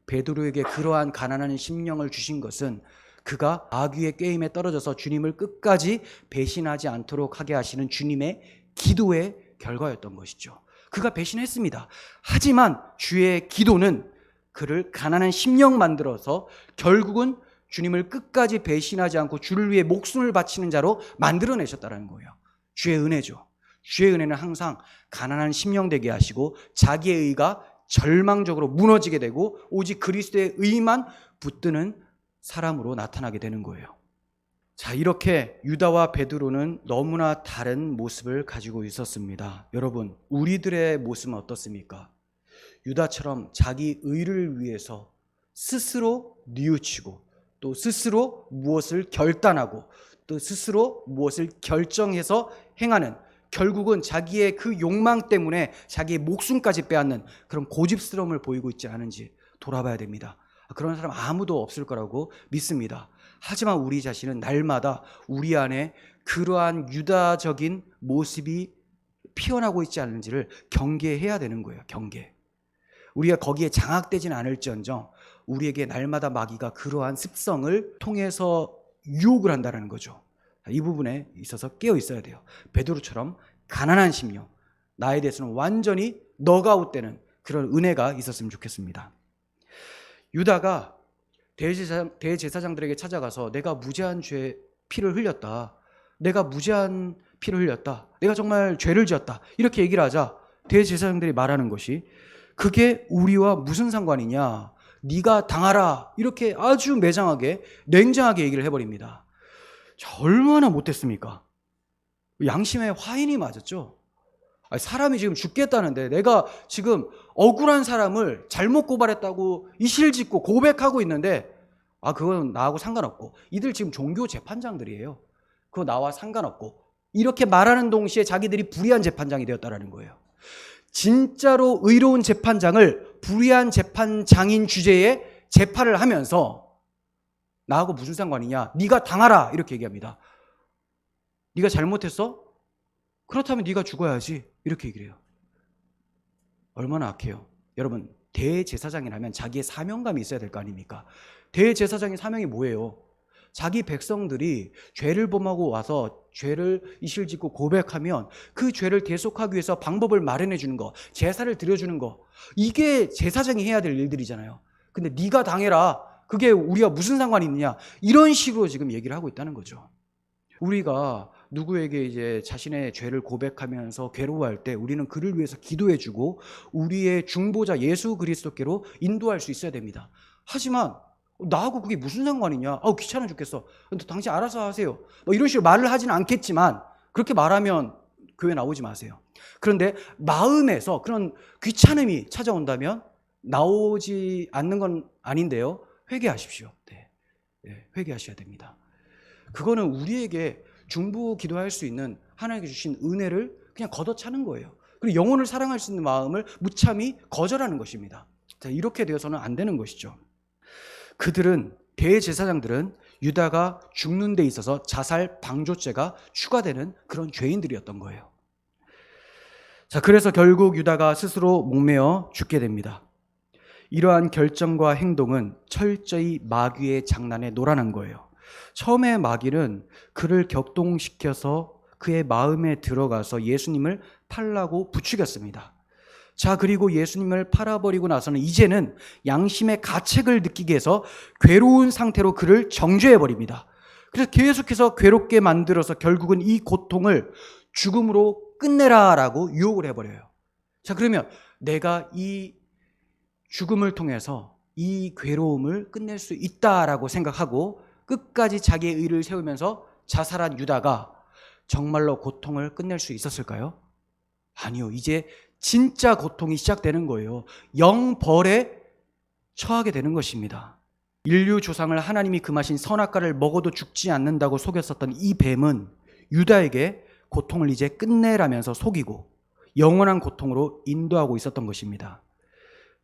베드로에게 그러한 가난한 심령을 주신 것은 그가 마귀의 게임에 떨어져서 주님을 끝까지 배신하지 않도록 하게 하시는 주님의 기도의 결과였던 것이죠. 그가 배신했습니다. 하지만 주의 기도는 그를 가난한 심령 만들어서 결국은 주님을 끝까지 배신하지 않고 주를 위해 목숨을 바치는 자로 만들어내셨다는 거예요. 주의 은혜죠. 주의 은혜는 항상 가난한 심령 되게 하시고 자기의 의가 절망적으로 무너지게 되고 오직 그리스도의 의만 붙드는 사람으로 나타나게 되는 거예요. 자, 이렇게 유다와 베드로는 너무나 다른 모습을 가지고 있었습니다. 여러분, 우리들의 모습은 어떻습니까? 유다처럼 자기 의를 위해서 스스로 뉘우치고 또 스스로 무엇을 결단하고 또 스스로 무엇을 결정해서 행하는, 결국은 자기의 그 욕망 때문에 자기의 목숨까지 빼앗는 그런 고집스러움을 보이고 있지 않은지 돌아봐야 됩니다. 그런 사람 아무도 없을 거라고 믿습니다. 하지만 우리 자신은 날마다 우리 안에 그러한 유다적인 모습이 피어나고 있지 않은지를 경계해야 되는 거예요. 경계. 우리가 거기에 장악되진 않을지언정 우리에게 날마다 마귀가 그러한 습성을 통해서 유혹을 한다는 거죠. 이 부분에 있어서 깨어 있어야 돼요. 베드로처럼 가난한 심령, 나에 대해서는 완전히 넉아웃되는 그런 은혜가 있었으면 좋겠습니다. 유다가 대제사장들에게 찾아가서 내가 무죄한 피를 흘렸다. 내가 무죄한 피를 흘렸다. 내가 정말 죄를 지었다. 이렇게 얘기를 하자 대제사장들이 말하는 것이 그게 우리와 무슨 상관이냐. 네가 당하라. 이렇게 아주 매장하게 냉정하게 얘기를 해버립니다. 얼마나 못했습니까? 양심의 화인이 맞았죠. 사람이 지금 죽겠다는데 내가 지금 억울한 사람을 잘못 고발했다고 이실짓고 고백하고 있는데 그건 나하고 상관없고 이들 지금 종교 재판장들이에요. 그거 나와 상관없고 이렇게 말하는 동시에 자기들이 불의한 재판장이 되었다는 거예요. 진짜로 의로운 재판장을 불의한 재판장인 주제에 재판을 하면서 나하고 무슨 상관이냐, 네가 당하라 이렇게 얘기합니다. 네가 잘못했어? 그렇다면 네가 죽어야지 이렇게 얘기를 해요. 얼마나 악해요. 여러분, 대제사장이라면 자기의 사명감이 있어야 될 거 아닙니까? 대제사장의 사명이 뭐예요? 자기 백성들이 죄를 범하고 와서 죄를 이실짓고 고백하면 그 죄를 대속하기 위해서 방법을 마련해 주는 거, 제사를 드려주는 거, 이게 제사장이 해야 될 일들이잖아요. 근데 네가 당해라, 그게 우리가 무슨 상관이 있느냐, 이런 식으로 지금 얘기를 하고 있다는 거죠. 우리가 누구에게 이제 자신의 죄를 고백하면서 괴로워할 때 우리는 그를 위해서 기도해주고 우리의 중보자 예수 그리스도께로 인도할 수 있어야 됩니다. 하지만 나하고 그게 무슨 상관이냐, 귀찮아 죽겠어, 근데 당신 알아서 하세요, 이런 식으로 말을 하지는 않겠지만 그렇게 말하면 교회 나오지 마세요. 그런데 마음에서 그런 귀찮음이 찾아온다면 나오지 않는 건 아닌데요, 회개하십시오. 네, 회개하셔야 됩니다. 그거는 우리에게 중보 기도할 수 있는 하나님께 주신 은혜를 그냥 걷어차는 거예요. 그리고 영혼을 사랑할 수 있는 마음을 무참히 거절하는 것입니다. 자, 이렇게 되어서는 안 되는 것이죠. 그들은, 대제사장들은 유다가 죽는 데 있어서 자살 방조죄가 추가되는 그런 죄인들이었던 거예요. 자, 그래서 결국 유다가 스스로 목매어 죽게 됩니다. 이러한 결정과 행동은 철저히 마귀의 장난에 놀아난 거예요. 처음에 마귀는 그를 격동시켜서 그의 마음에 들어가서 예수님을 팔라고 부추겼습니다. 자, 그리고 예수님을 팔아버리고 나서는 이제는 양심의 가책을 느끼게 해서 괴로운 상태로 그를 정죄해버립니다. 그래서 계속해서 괴롭게 만들어서 결국은 이 고통을 죽음으로 끝내라라고 유혹을 해버려요. 자, 그러면 내가 이 죽음을 통해서 이 괴로움을 끝낼 수 있다라고 생각하고 끝까지 자기의 의를 세우면서 자살한 유다가 정말로 고통을 끝낼 수 있었을까요? 아니요. 이제 진짜 고통이 시작되는 거예요. 영벌에 처하게 되는 것입니다. 인류 조상을 하나님이 금하신 선악과를 먹어도 죽지 않는다고 속였었던 이 뱀은 유다에게 고통을 이제 끝내라면서 속이고 영원한 고통으로 인도하고 있었던 것입니다.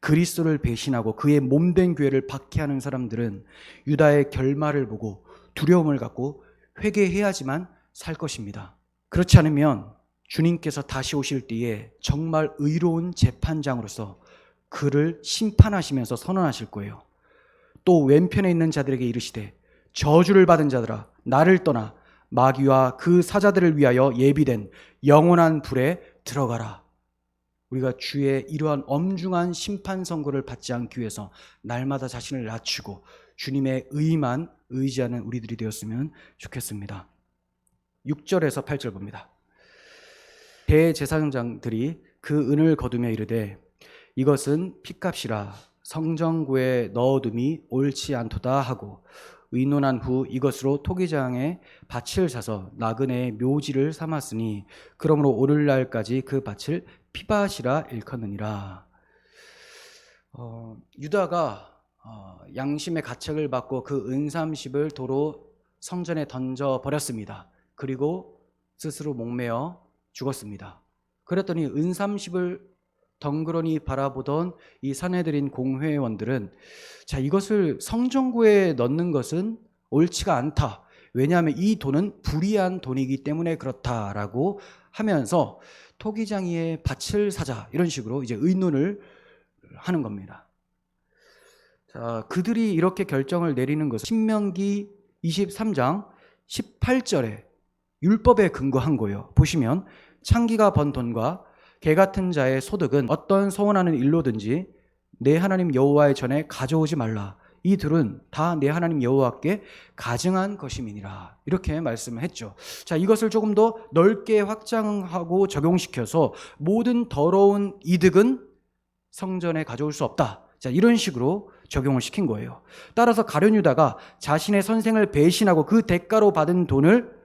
그리스도를 배신하고 그의 몸된 교회를 박해하는 사람들은 유다의 결말을 보고 두려움을 갖고 회개해야지만 살 것입니다. 그렇지 않으면 주님께서 다시 오실 때에 정말 의로운 재판장으로서 그를 심판하시면서 선언하실 거예요. 또 왼편에 있는 자들에게 이르시되 저주를 받은 자들아 나를 떠나 마귀와 그 사자들을 위하여 예비된 영원한 불에 들어가라. 우리가 주의 이러한 엄중한 심판 선고를 받지 않기 위해서 날마다 자신을 낮추고 주님의 의만 의지하는 우리들이 되었으면 좋겠습니다. 6절에서 8절 봅니다. 대제사장들이 그 은을 거두며 이르되 이것은 핏값이라 성전구에 넣어둠이 옳지 않도다 하고 의논한 후 이것으로 토기장에 밭을 사서 나그네의 묘지를 삼았으니 그러므로 오늘날까지 그 밭을 피밭이라 일컫느니라. 유다가 양심의 가책을 받고 그 은삼십을 도로 성전에 던져버렸습니다. 그리고 스스로 목매어 죽었습니다. 그랬더니 은삼십을 덩그러니 바라보던 이 산헤드린 공회원들은 자, 이것을 성전구에 넣는 것은 옳지가 않다. 왜냐하면 이 돈은 불의한 돈이기 때문에 그렇다라고 하면서 토기장이의 밭을 사자 이런 식으로 이제 의논을 하는 겁니다. 자, 그들이 이렇게 결정을 내리는 것은 신명기 23장 18절에 율법에 근거한 거예요. 보시면 창기가 번 돈과 개 같은 자의 소득은 어떤 소원하는 일로든지 내 하나님 여호와의 전에 가져오지 말라. 이 둘은 다 내 하나님 여호와께 가증한 것임이니라. 이렇게 말씀을 했죠. 자, 이것을 조금 더 넓게 확장하고 적용시켜서 모든 더러운 이득은 성전에 가져올 수 없다. 자, 이런 식으로 적용을 시킨 거예요. 따라서 가룟 유다가 자신의 선생을 배신하고 그 대가로 받은 돈을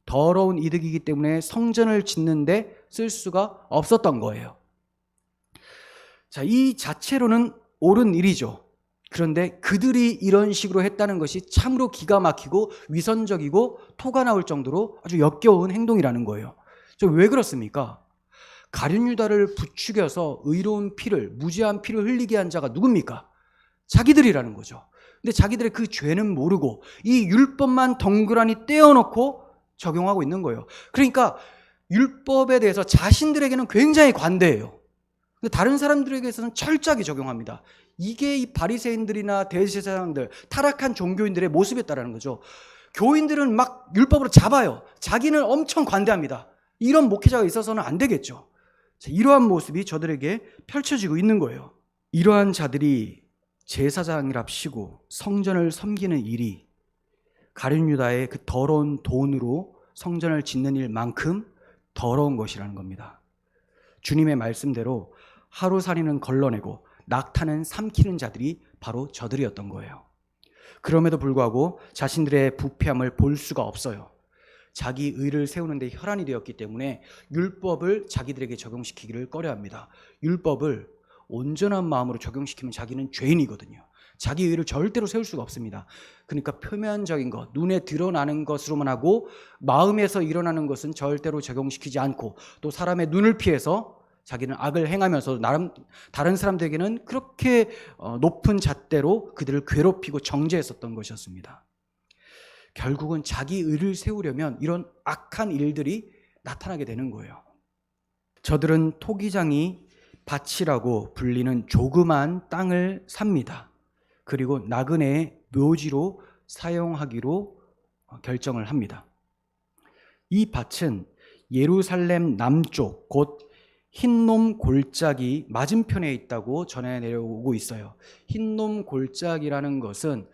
더러운 이득이기 때문에 성전을 짓는데 쓸 수가 없었던 거예요. 자, 이 자체로는 옳은 일이죠. 그런데 그들이 이런 식으로 했다는 것이 참으로 기가 막히고 위선적이고 토가 나올 정도로 아주 역겨운 행동이라는 거예요. 왜 그렇습니까? 가룟 유다를 부추겨서 의로운 피를, 무죄한 피를 흘리게 한 자가 누굽니까? 자기들이라는 거죠. 근데 자기들의 그 죄는 모르고 이 율법만 덩그러니 떼어놓고 적용하고 있는 거예요. 그러니까 율법에 대해서 자신들에게는 굉장히 관대해요. 근데 다른 사람들에게서는 철저하게 적용합니다. 이게 이 바리새인들이나 대제사장들, 타락한 종교인들의 모습이었다라는 거죠. 교인들은 막 율법으로 잡아요. 자기는 엄청 관대합니다. 이런 목회자가 있어서는 안 되겠죠. 이러한 모습이 저들에게 펼쳐지고 있는 거예요. 이러한 자들이 제사장이랍시고 성전을 섬기는 일이 가룟 유다의 그 더러운 돈으로 성전을 짓는 일만큼 더러운 것이라는 겁니다. 주님의 말씀대로 하루살이는 걸러내고 낙타는 삼키는 자들이 바로 저들이었던 거예요. 그럼에도 불구하고 자신들의 부패함을 볼 수가 없어요. 자기 의를 세우는 데 혈안이 되었기 때문에 율법을 자기들에게 적용시키기를 꺼려합니다. 율법을 온전한 마음으로 적용시키면 자기는 죄인이거든요. 자기 의를 절대로 세울 수가 없습니다. 그러니까 표면적인 것, 눈에 드러나는 것으로만 하고 마음에서 일어나는 것은 절대로 적용시키지 않고 또 사람의 눈을 피해서 자기는 악을 행하면서 다른 사람들에게는 그렇게 높은 잣대로 그들을 괴롭히고 정죄했었던 것이었습니다. 결국은 자기 의를 세우려면 이런 악한 일들이 나타나게 되는 거예요. 저들은 토기장이 밭이라고 불리는 조그만 땅을 삽니다. 그리고 나그네의 묘지로 사용하기로 결정을 합니다. 이 밭은 예루살렘 남쪽 곧 흰놈 골짜기 맞은편에 있다고 전해 내려오고 있어요. 흰놈 골짜기라는 것은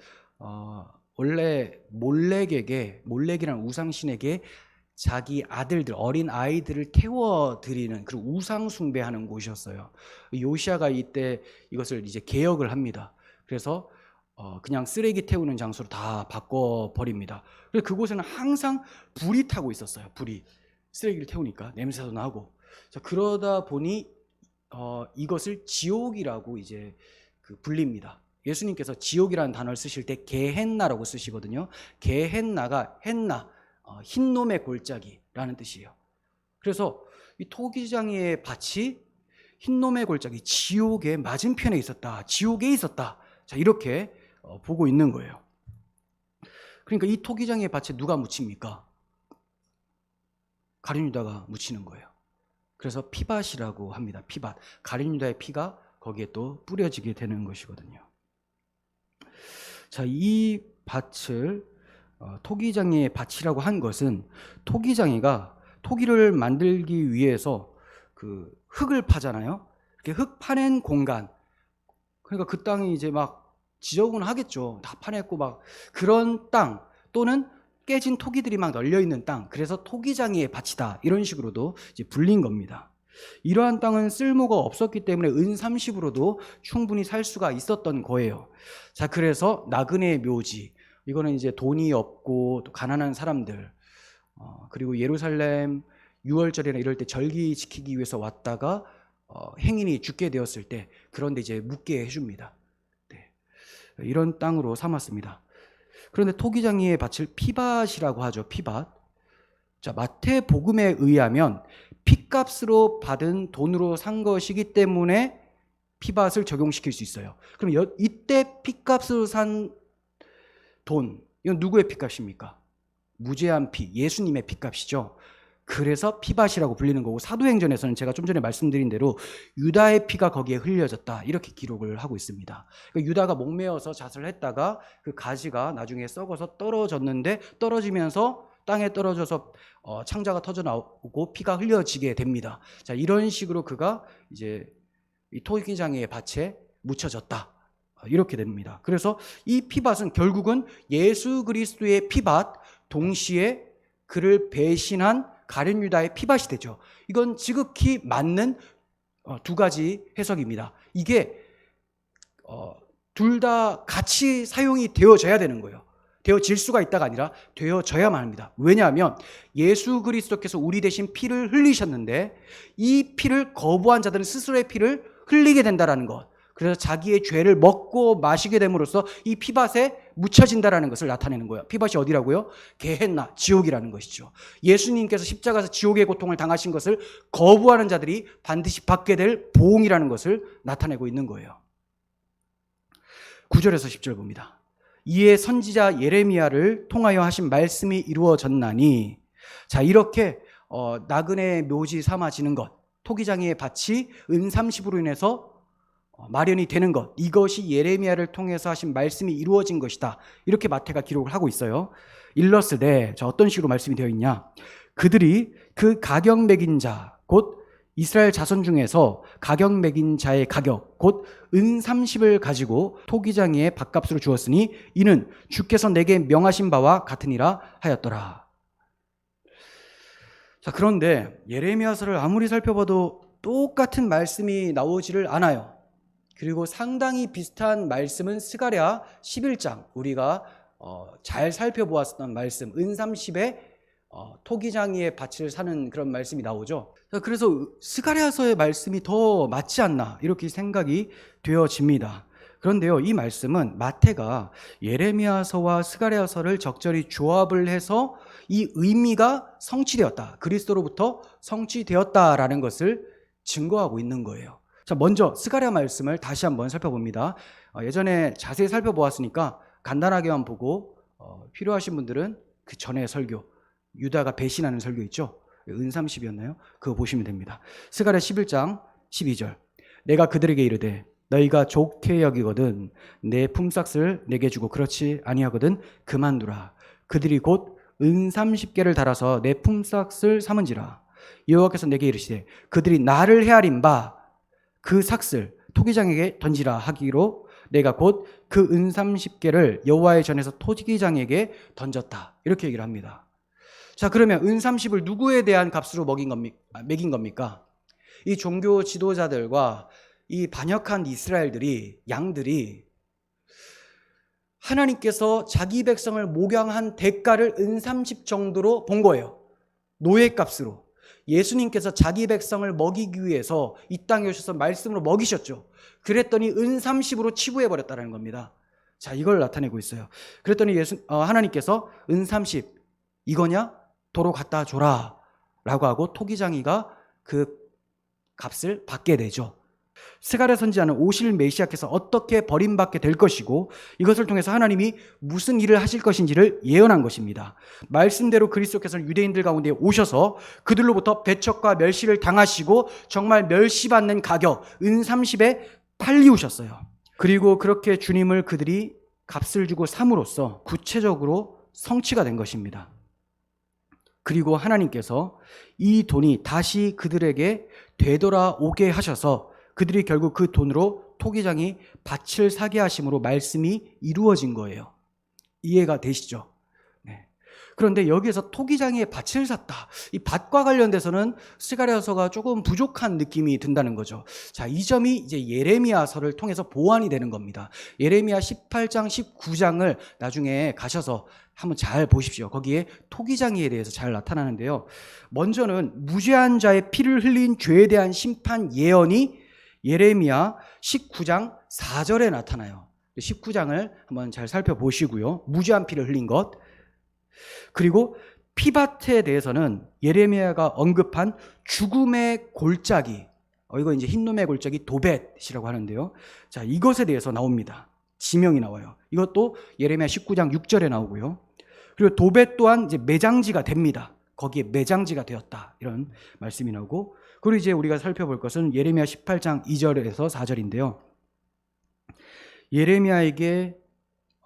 원래 몰렉이라는 우상신에게 자기 아들들, 어린 아이들을 태워드리는 그런 우상 숭배하는 곳이었어요. 요시아가 이때 이것을 이제 개혁을 합니다. 그래서 그냥 쓰레기 태우는 장소로 다 바꿔버립니다. 그래서 그곳에는 항상 불이 타고 있었어요. 불이. 쓰레기를 태우니까 냄새도 나고. 자, 그러다 보니 이것을 지옥이라고 이제 불립니다. 예수님께서 지옥이라는 단어를 쓰실 때 게헨나라고 쓰시거든요. 게헨나가 헨나, 흰놈의 골짜기라는 뜻이에요. 그래서 이 토기장의 밭이 흰놈의 골짜기, 지옥의 맞은편에 있었다. 지옥에 있었다. 자, 이렇게 보고 있는 거예요. 그러니까 이 토기장의 밭에 누가 묻힙니까? 가룟 유다가 묻히는 거예요. 그래서 피밭이라고 합니다. 피밭. 가룟 유다의 피가 거기에 또 뿌려지게 되는 것이거든요. 자, 이 밭을 토기장의 밭이라고 한 것은 토기장이가 토기를 만들기 위해서 그 흙을 파잖아요. 이렇게 흙 파낸 공간. 그러니까 그 땅이 이제 막 지저분하겠죠. 다 파냈고 막 그런 땅 또는 깨진 토기들이 막 널려 있는 땅. 그래서 토기장이의 밭이다. 이런 식으로도 이제 불린 겁니다. 이러한 땅은 쓸모가 없었기 때문에 은30으로도 충분히 살 수가 있었던 거예요. 자, 그래서 나그네의 묘지. 이거는 이제 돈이 없고 또 가난한 사람들, 그리고 예루살렘 6월절이나 이럴 때 절기 지키기 위해서 왔다가 행인이 죽게 되었을 때 그런데 이제 묵게 해줍니다. 네. 이런 땅으로 삼았습니다. 그런데 토기장이의 밭을 피밭이라고 하죠. 피밭. 자, 마태복음에 의하면 핏값으로 받은 돈으로 산 것이기 때문에 피밭을 적용시킬 수 있어요. 그럼 이때 핏값으로 산 돈, 이건 누구의 핏값입니까? 무죄한 피, 예수님의 핏값이죠. 그래서 피밭이라고 불리는 거고, 사도행전에서는 제가 좀 전에 말씀드린 대로 유다의 피가 거기에 흘려졌다, 이렇게 기록을 하고 있습니다. 그러니까 유다가 목매어서 자살을 했다가 그 가지가 나중에 썩어서 떨어졌는데, 떨어지면서 땅에 떨어져서 창자가 터져 나오고 피가 흘려지게 됩니다. 자, 이런 식으로 그가 이제 이 토기장의 밭에 묻혀졌다, 이렇게 됩니다. 그래서 이 피밭은 결국은 예수 그리스도의 피밭, 동시에 그를 배신한 가룟 유다의 피밭이 되죠. 이건 지극히 맞는 두 가지 해석입니다. 이게 둘 다 같이 사용이 되어져야 되는 거예요. 되어질 수가 있다가 아니라 되어져야만 합니다. 왜냐하면 예수 그리스도께서 우리 대신 피를 흘리셨는데 이 피를 거부한 자들은 스스로의 피를 흘리게 된다는 것, 그래서 자기의 죄를 먹고 마시게 됨으로써 이 피밭에 묻혀진다라는 것을 나타내는 거예요. 피밭이 어디라고요? 게헨나, 지옥이라는 것이죠. 예수님께서 십자가에서 지옥의 고통을 당하신 것을 거부하는 자들이 반드시 받게 될 보응이라는 것을 나타내고 있는 거예요. 9절에서 10절 봅니다. 이에 선지자 예레미야를 통하여 하신 말씀이 이루어졌나니, 자, 이렇게 나그네의 묘지 삼아지는 것, 토기장이의 밭이 은30으로 인해서 마련이 되는 것, 이것이 예레미야를 통해서 하신 말씀이 이루어진 것이다, 이렇게 마태가 기록을 하고 있어요. 일러스되, 자, 어떤 식으로 말씀이 되어 있냐? 그들이 그 가격 매긴 자, 곧 이스라엘 자손 중에서 가격 매긴 자의 가격, 곧 은30을 가지고 토기장이의 밭값으로 주었으니 이는 주께서 내게 명하신 바와 같으니라 하였더라. 자, 그런데 예레미야서를 아무리 살펴봐도 똑같은 말씀이 나오지를 않아요. 그리고 상당히 비슷한 말씀은 스가랴 11장, 우리가 잘 살펴보았던 말씀, 은30에 토기장이의 밭을 사는 그런 말씀이 나오죠. 그래서 스가랴서의 말씀이 더 맞지 않나, 이렇게 생각이 되어집니다. 그런데요, 이 말씀은 마태가 예레미야서와 스가랴서를 적절히 조합을 해서 이 의미가 성취되었다, 그리스도로부터 성취되었다라는 것을 증거하고 있는 거예요. 자, 먼저 스가랴 말씀을 다시 한번 살펴봅니다. 예전에 자세히 살펴보았으니까 간단하게만 보고 필요하신 분들은 그 전에 설교, 유다가 배신하는 설교 있죠? 은30이었나요? 그거 보시면 됩니다. 스가랴 11장 12절. 내가 그들에게 이르되 너희가 좋게 여기거든 내 품삯을 내게 주고 그렇지 아니하거든 그만두라. 그들이 곧 은30개를 달아서 내 품삯을 삼은지라. 여호와께서 내게 이르시되 그들이 나를 헤아린 바 그 삭슬 토기장에게 던지라 하기로 내가 곧 그 은30개를 여호와의 전에서 토기장에게 던졌다, 이렇게 얘기를 합니다. 자, 그러면 은30을 누구에 대한 값으로 매긴 겁니까? 이 종교 지도자들과 이 반역한 이스라엘들이, 양들이 하나님께서 자기 백성을 목양한 대가를 은30 정도로 본 거예요. 노예값으로. 예수님께서 자기 백성을 먹이기 위해서 이 땅에 오셔서 말씀으로 먹이셨죠. 그랬더니 은30으로 치부해버렸다는 겁니다. 자, 이걸 나타내고 있어요. 그랬더니 하나님께서 은30 이거냐? 도로 갖다 줘라 라고 하고 토기장이가 그 값을 받게 되죠. 스가랴 선지자는 오실 메시아께서 어떻게 버림받게 될 것이고 이것을 통해서 하나님이 무슨 일을 하실 것인지를 예언한 것입니다. 말씀대로 그리스도께서는 유대인들 가운데 오셔서 그들로부터 배척과 멸시를 당하시고 정말 멸시받는 가격 은30에 팔리우셨어요. 그리고 그렇게 주님을 그들이 값을 주고 삼으로써 구체적으로 성취가 된 것입니다. 그리고 하나님께서 이 돈이 다시 그들에게 되돌아오게 하셔서 그들이 결국 그 돈으로 토기장이 밭을 사게 하심으로 말씀이 이루어진 거예요. 이해가 되시죠? 네. 그런데 여기에서 토기장이 밭을 샀다. 이 밭과 관련돼서는 스가랴서가 조금 부족한 느낌이 든다는 거죠. 자, 이 점이 이제 예레미야서를 통해서 보완이 되는 겁니다. 예레미야 18장, 19장을 나중에 가셔서 한번 잘 보십시오. 거기에 토기장이에 대해서 잘 나타나는데요. 먼저는 무죄한 자의 피를 흘린 죄에 대한 심판 예언이 예레미야 19장 4절에 나타나요. 19장을 한번 잘 살펴보시고요. 무죄한 피를 흘린 것. 그리고 피밭에 대해서는 예레미야가 언급한 죽음의 골짜기, 이거 이제 흰놈의 골짜기 도벳이라고 하는데요. 자, 이것에 대해서 나옵니다. 지명이 나와요. 이것도 예레미야 19장 6절에 나오고요. 그리고 도벳 또한 이제 매장지가 됩니다. 거기에 매장지가 되었다. 이런 말씀이 나오고, 그리고 이제 우리가 살펴볼 것은 예레미야 18장 2절에서 4절인데요. 예레미야에게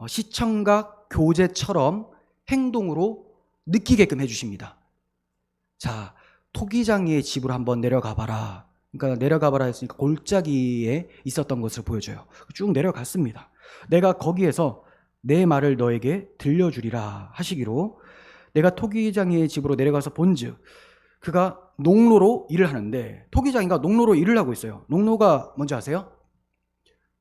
시청각 교제처럼 행동으로 느끼게끔 해주십니다. 자, 토기장이의 집으로 한번 내려가 봐라. 그러니까 내려가 봐라 했으니까 골짜기에 있었던 것을 보여줘요. 쭉 내려갔습니다. 내가 거기에서 내 말을 너에게 들려주리라 하시기로 내가 토기장이의 집으로 내려가서 본즉 그가 농로로 일을 하는데, 토기장이가 농로로 일을 하고 있어요. 농로가 뭔지 아세요?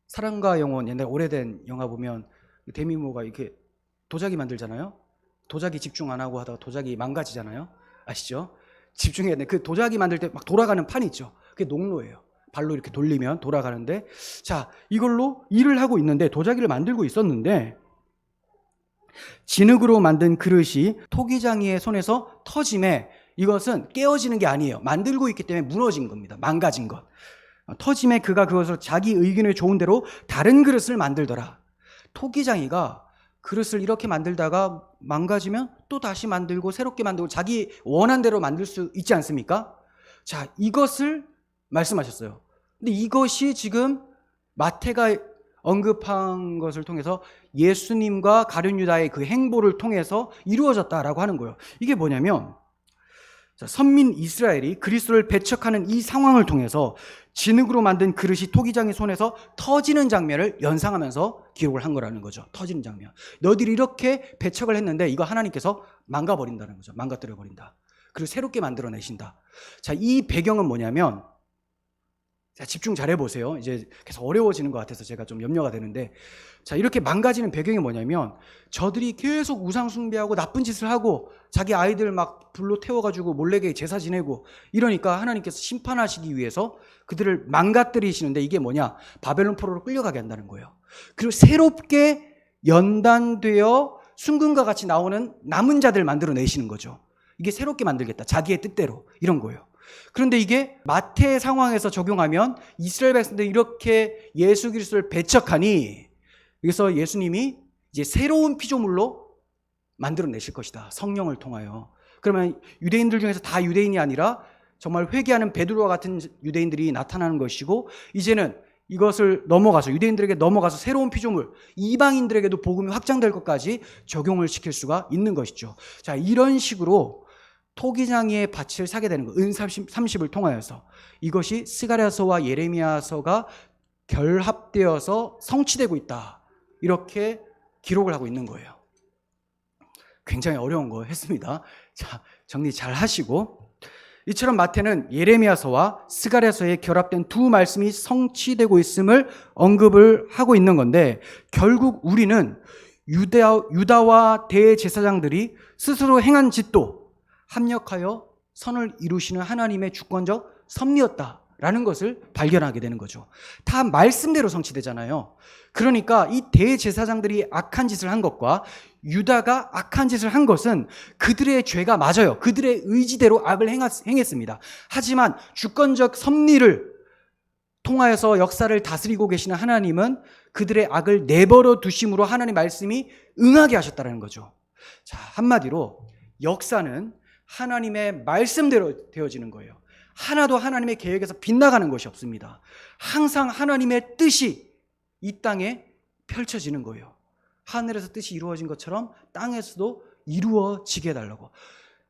사랑과 영혼, 옛날 오래된 영화 보면 데미모가 이렇게 도자기 만들잖아요. 도자기 집중 안 하고 하다가 도자기 망가지잖아요. 아시죠? 집중해야 돼. 그 도자기 만들 때 막 돌아가는 판이 있죠. 그게 농로예요. 발로 이렇게 돌리면 돌아가는데, 자, 이걸로 일을 하고 있는데, 도자기를 만들고 있었는데 진흙으로 만든 그릇이 토기장이의 손에서 터짐에, 이것은 깨어지는 게 아니에요. 만들고 있기 때문에 무너진 겁니다. 망가진 것. 터짐에 그가 그것을 자기 의견에 좋은 대로 다른 그릇을 만들더라. 토기장이가 그릇을 이렇게 만들다가 망가지면 또 다시 만들고 새롭게 만들고 자기 원한 대로 만들 수 있지 않습니까? 자, 이것을 말씀하셨어요. 근데 이것이 지금 마태가 언급한 것을 통해서 예수님과 가룟 유다의 그 행보를 통해서 이루어졌다라고 하는 거예요. 이게 뭐냐면, 자, 선민 이스라엘이 그리스도를 배척하는 이 상황을 통해서 진흙으로 만든 그릇이 토기장의 손에서 터지는 장면을 연상하면서 기록을 한 거라는 거죠. 터지는 장면. 너희들이 이렇게 배척을 했는데 이거 하나님께서 망가버린다는 거죠. 망가뜨려버린다. 그리고 새롭게 만들어내신다. 자, 이 배경은 뭐냐면, 자, 집중 잘 해보세요. 이제 계속 어려워지는 것 같아서 제가 좀 염려가 되는데, 자, 이렇게 망가지는 배경이 뭐냐면, 저들이 계속 우상 숭배하고 나쁜 짓을 하고 자기 아이들 막 불로 태워가지고 몰래게 제사 지내고 이러니까 하나님께서 심판하시기 위해서 그들을 망가뜨리시는데, 이게 뭐냐? 바벨론 포로로 끌려가게 한다는 거예요. 그리고 새롭게 연단되어 순금과 같이 나오는 남은 자들 만들어내시는 거죠. 이게 새롭게 만들겠다. 자기의 뜻대로. 이런 거예요. 그런데 이게 마태의 상황에서 적용하면 이스라엘 백성들이 이렇게 예수 그리스도를 배척하니, 그래서 예수님이 이제 새로운 피조물로 만들어내실 것이다. 성령을 통하여. 그러면 유대인들 중에서 다 유대인이 아니라 정말 회개하는 베드로와 같은 유대인들이 나타나는 것이고, 이제는 이것을 넘어가서 유대인들에게 넘어가서 새로운 피조물, 이방인들에게도 복음이 확장될 것까지 적용을 시킬 수가 있는 것이죠. 자, 이런 식으로 토기장이의 밭을 사게 되는 거, 은30을 통하여서 이것이 스가랴서와 예레미야서가 결합되어서 성취되고 있다. 이렇게 기록을 하고 있는 거예요. 굉장히 어려운 거 했습니다. 자, 정리 잘 하시고, 이처럼 마태는 예레미야서와 스가랴서에 결합된 두 말씀이 성취되고 있음을 언급을 하고 있는 건데, 결국 우리는 유다와 대제사장들이 스스로 행한 짓도 합력하여 선을 이루시는 하나님의 주권적 섭리였다라는 것을 발견하게 되는 거죠. 다 말씀대로 성취되잖아요. 그러니까 이 대제사장들이 악한 짓을 한 것과 유다가 악한 짓을 한 것은 그들의 죄가 맞아요. 그들의 의지대로 악을 행했습니다. 하지만 주권적 섭리를 통하여서 역사를 다스리고 계시는 하나님은 그들의 악을 내버려 두심으로 하나님의 말씀이 응하게 하셨다는 거죠. 자, 한마디로 역사는 하나님의 말씀대로 되어지는 거예요. 하나도 하나님의 계획에서 빗나가는 것이 없습니다. 항상 하나님의 뜻이 이 땅에 펼쳐지는 거예요. 하늘에서 뜻이 이루어진 것처럼 땅에서도 이루어지게 해달라고.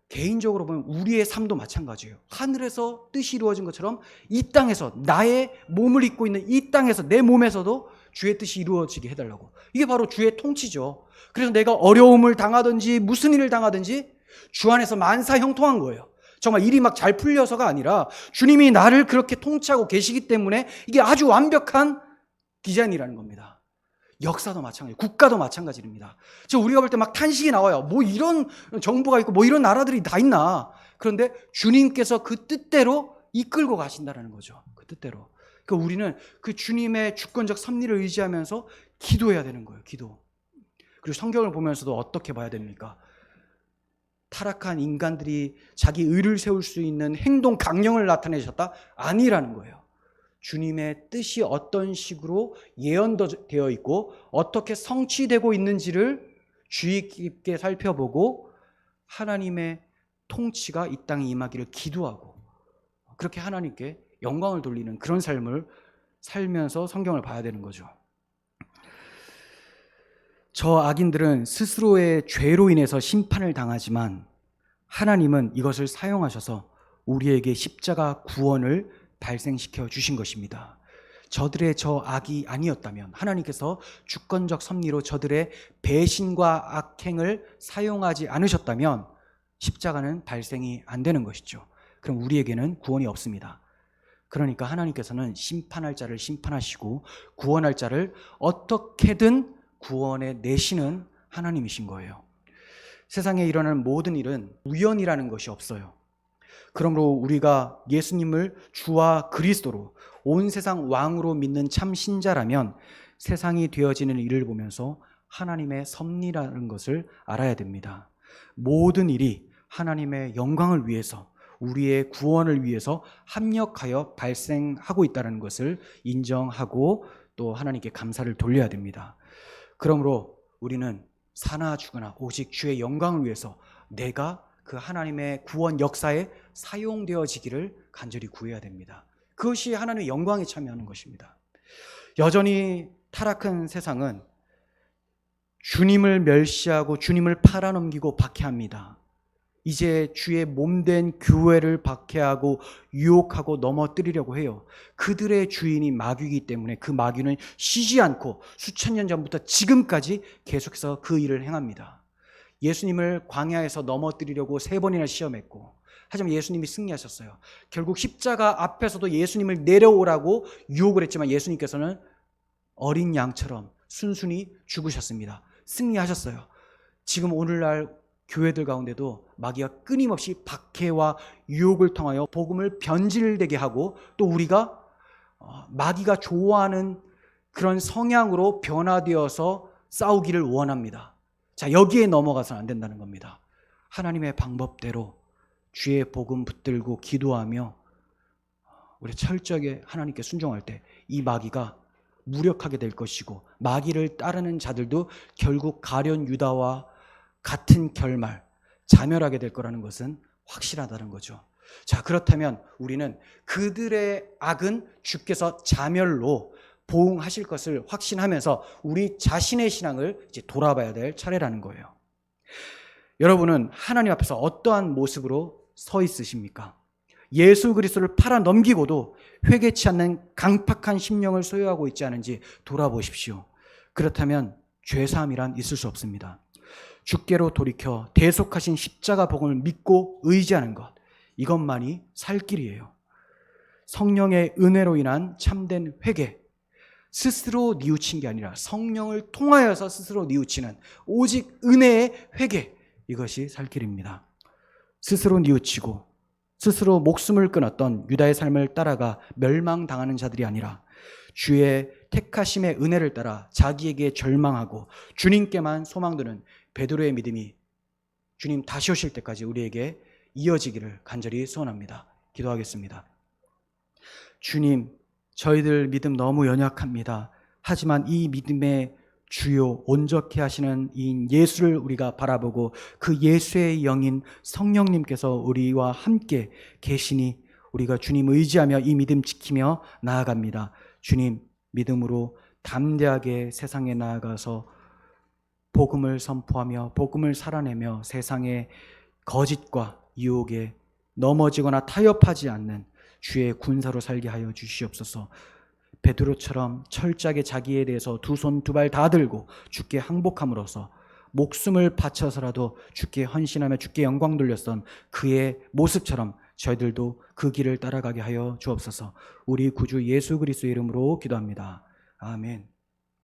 개인적으로 보면 우리의 삶도 마찬가지예요. 하늘에서 뜻이 이루어진 것처럼 이 땅에서, 나의 몸을 입고 있는 이 땅에서, 내 몸에서도 주의 뜻이 이루어지게 해달라고. 이게 바로 주의 통치죠. 그래서 내가 어려움을 당하든지 무슨 일을 당하든지 주 안에서 만사형통한 거예요. 정말 일이 막 잘 풀려서가 아니라 주님이 나를 그렇게 통치하고 계시기 때문에 이게 아주 완벽한 디자인이라는 겁니다. 역사도 마찬가지, 국가도 마찬가지입니다. 우리가 볼 때 막 탄식이 나와요. 뭐 이런 정부가 있고 뭐 이런 나라들이 다 있나. 그런데 주님께서 그 뜻대로 이끌고 가신다는 거죠. 그 뜻대로. 그러니까 우리는 그 주님의 주권적 섭리를 의지하면서 기도해야 되는 거예요. 기도. 그리고 성경을 보면서도 어떻게 봐야 됩니까? 타락한 인간들이 자기 의를 세울 수 있는 행동 강령을 나타내셨다? 아니라는 거예요. 주님의 뜻이 어떤 식으로 예언되어 있고 어떻게 성취되고 있는지를 주의 깊게 살펴보고 하나님의 통치가 이 땅에 임하기를 기도하고 그렇게 하나님께 영광을 돌리는 그런 삶을 살면서 성경을 봐야 되는 거죠. 저 악인들은 스스로의 죄로 인해서 심판을 당하지만 하나님은 이것을 사용하셔서 우리에게 십자가 구원을 발생시켜 주신 것입니다. 저들의 저 악이 아니었다면 하나님께서 주권적 섭리로 저들의 배신과 악행을 사용하지 않으셨다면 십자가는 발생이 안 되는 것이죠. 그럼 우리에게는 구원이 없습니다. 그러니까 하나님께서는 심판할 자를 심판하시고 구원할 자를 어떻게든 구원해 내시는 하나님이신 거예요. 세상에 일어나는 모든 일은 우연이라는 것이 없어요. 그러므로 우리가 예수님을 주와 그리스도로 온 세상 왕으로 믿는 참 신자라면 세상이 되어지는 일을 보면서 하나님의 섭리라는 것을 알아야 됩니다. 모든 일이 하나님의 영광을 위해서, 우리의 구원을 위해서 합력하여 발생하고 있다는 것을 인정하고 또 하나님께 감사를 돌려야 됩니다. 그러므로 우리는 사나 죽으나 오직 주의 영광을 위해서 내가 그 하나님의 구원 역사에 사용되어지기를 간절히 구해야 됩니다. 그것이 하나님의 영광에 참여하는 것입니다. 여전히 타락한 세상은 주님을 멸시하고 주님을 팔아넘기고 박해합니다. 이제 주의 몸된 교회를 박해하고 유혹하고 넘어뜨리려고 해요. 그들의 주인이 마귀이기 때문에 그 마귀는 쉬지 않고 수천 년 전부터 지금까지 계속해서 그 일을 행합니다. 예수님을 광야에서 넘어뜨리려고 3번이나 시험했고, 하지만 예수님이 승리하셨어요. 결국 십자가 앞에서도 예수님을 내려오라고 유혹을 했지만 예수님께서는 어린 양처럼 순순히 죽으셨습니다. 승리하셨어요. 지금 오늘날 교회들 가운데도 마귀가 끊임없이 박해와 유혹을 통하여 복음을 변질되게 하고 또 우리가 마귀가 좋아하는 그런 성향으로 변화되어서 싸우기를 원합니다. 자, 여기에 넘어가서는 안 된다는 겁니다. 하나님의 방법대로 주의 복음 붙들고 기도하며 우리 철저하게 하나님께 순종할 때 이 마귀가 무력하게 될 것이고 마귀를 따르는 자들도 결국 가룟 유다와 같은 결말, 자멸하게 될 거라는 것은 확실하다는 거죠. 자, 그렇다면 우리는 그들의 악은 주께서 자멸로 보응하실 것을 확신하면서 우리 자신의 신앙을 이제 돌아봐야 될 차례라는 거예요. 여러분은 하나님 앞에서 어떠한 모습으로 서 있으십니까? 예수 그리스도를 팔아 넘기고도 회개치 않는 강팍한 심령을 소유하고 있지 않은지 돌아보십시오. 그렇다면 죄사함이란 있을 수 없습니다. 주께로 돌이켜 대속하신 십자가 복음을 믿고 의지하는 것, 이것만이 살 길이에요. 성령의 은혜로 인한 참된 회개, 스스로 뉘우친 게 아니라 성령을 통하여서 스스로 뉘우치는 오직 은혜의 회개, 이것이 살 길입니다. 스스로 뉘우치고 스스로 목숨을 끊었던 유다의 삶을 따라가 멸망당하는 자들이 아니라 주의 택하심의 은혜를 따라 자기에게 절망하고 주님께만 소망두는 베드로의 믿음이 주님 다시 오실 때까지 우리에게 이어지기를 간절히 소원합니다. 기도하겠습니다. 주님, 저희들 믿음 너무 연약합니다. 하지만 이 믿음의 주요 온전케 하시는 이 예수를 우리가 바라보고 그 예수의 영인 성령님께서 우리와 함께 계시니 우리가 주님 의지하며 이 믿음 지키며 나아갑니다. 주님, 믿음으로 담대하게 세상에 나아가서 복음을 선포하며 복음을 살아내며 세상의 거짓과 유혹에 넘어지거나 타협하지 않는 주의 군사로 살게 하여 주시옵소서. 베드로처럼 철저하게 자기에 대해서 두 손 두 발 다 들고 주께 항복함으로써 목숨을 바쳐서라도 주께 헌신하며 주께 영광 돌렸던 그의 모습처럼 저희들도 그 길을 따라가게 하여 주옵소서. 우리 구주 예수 그리스도의 이름으로 기도합니다. 아멘.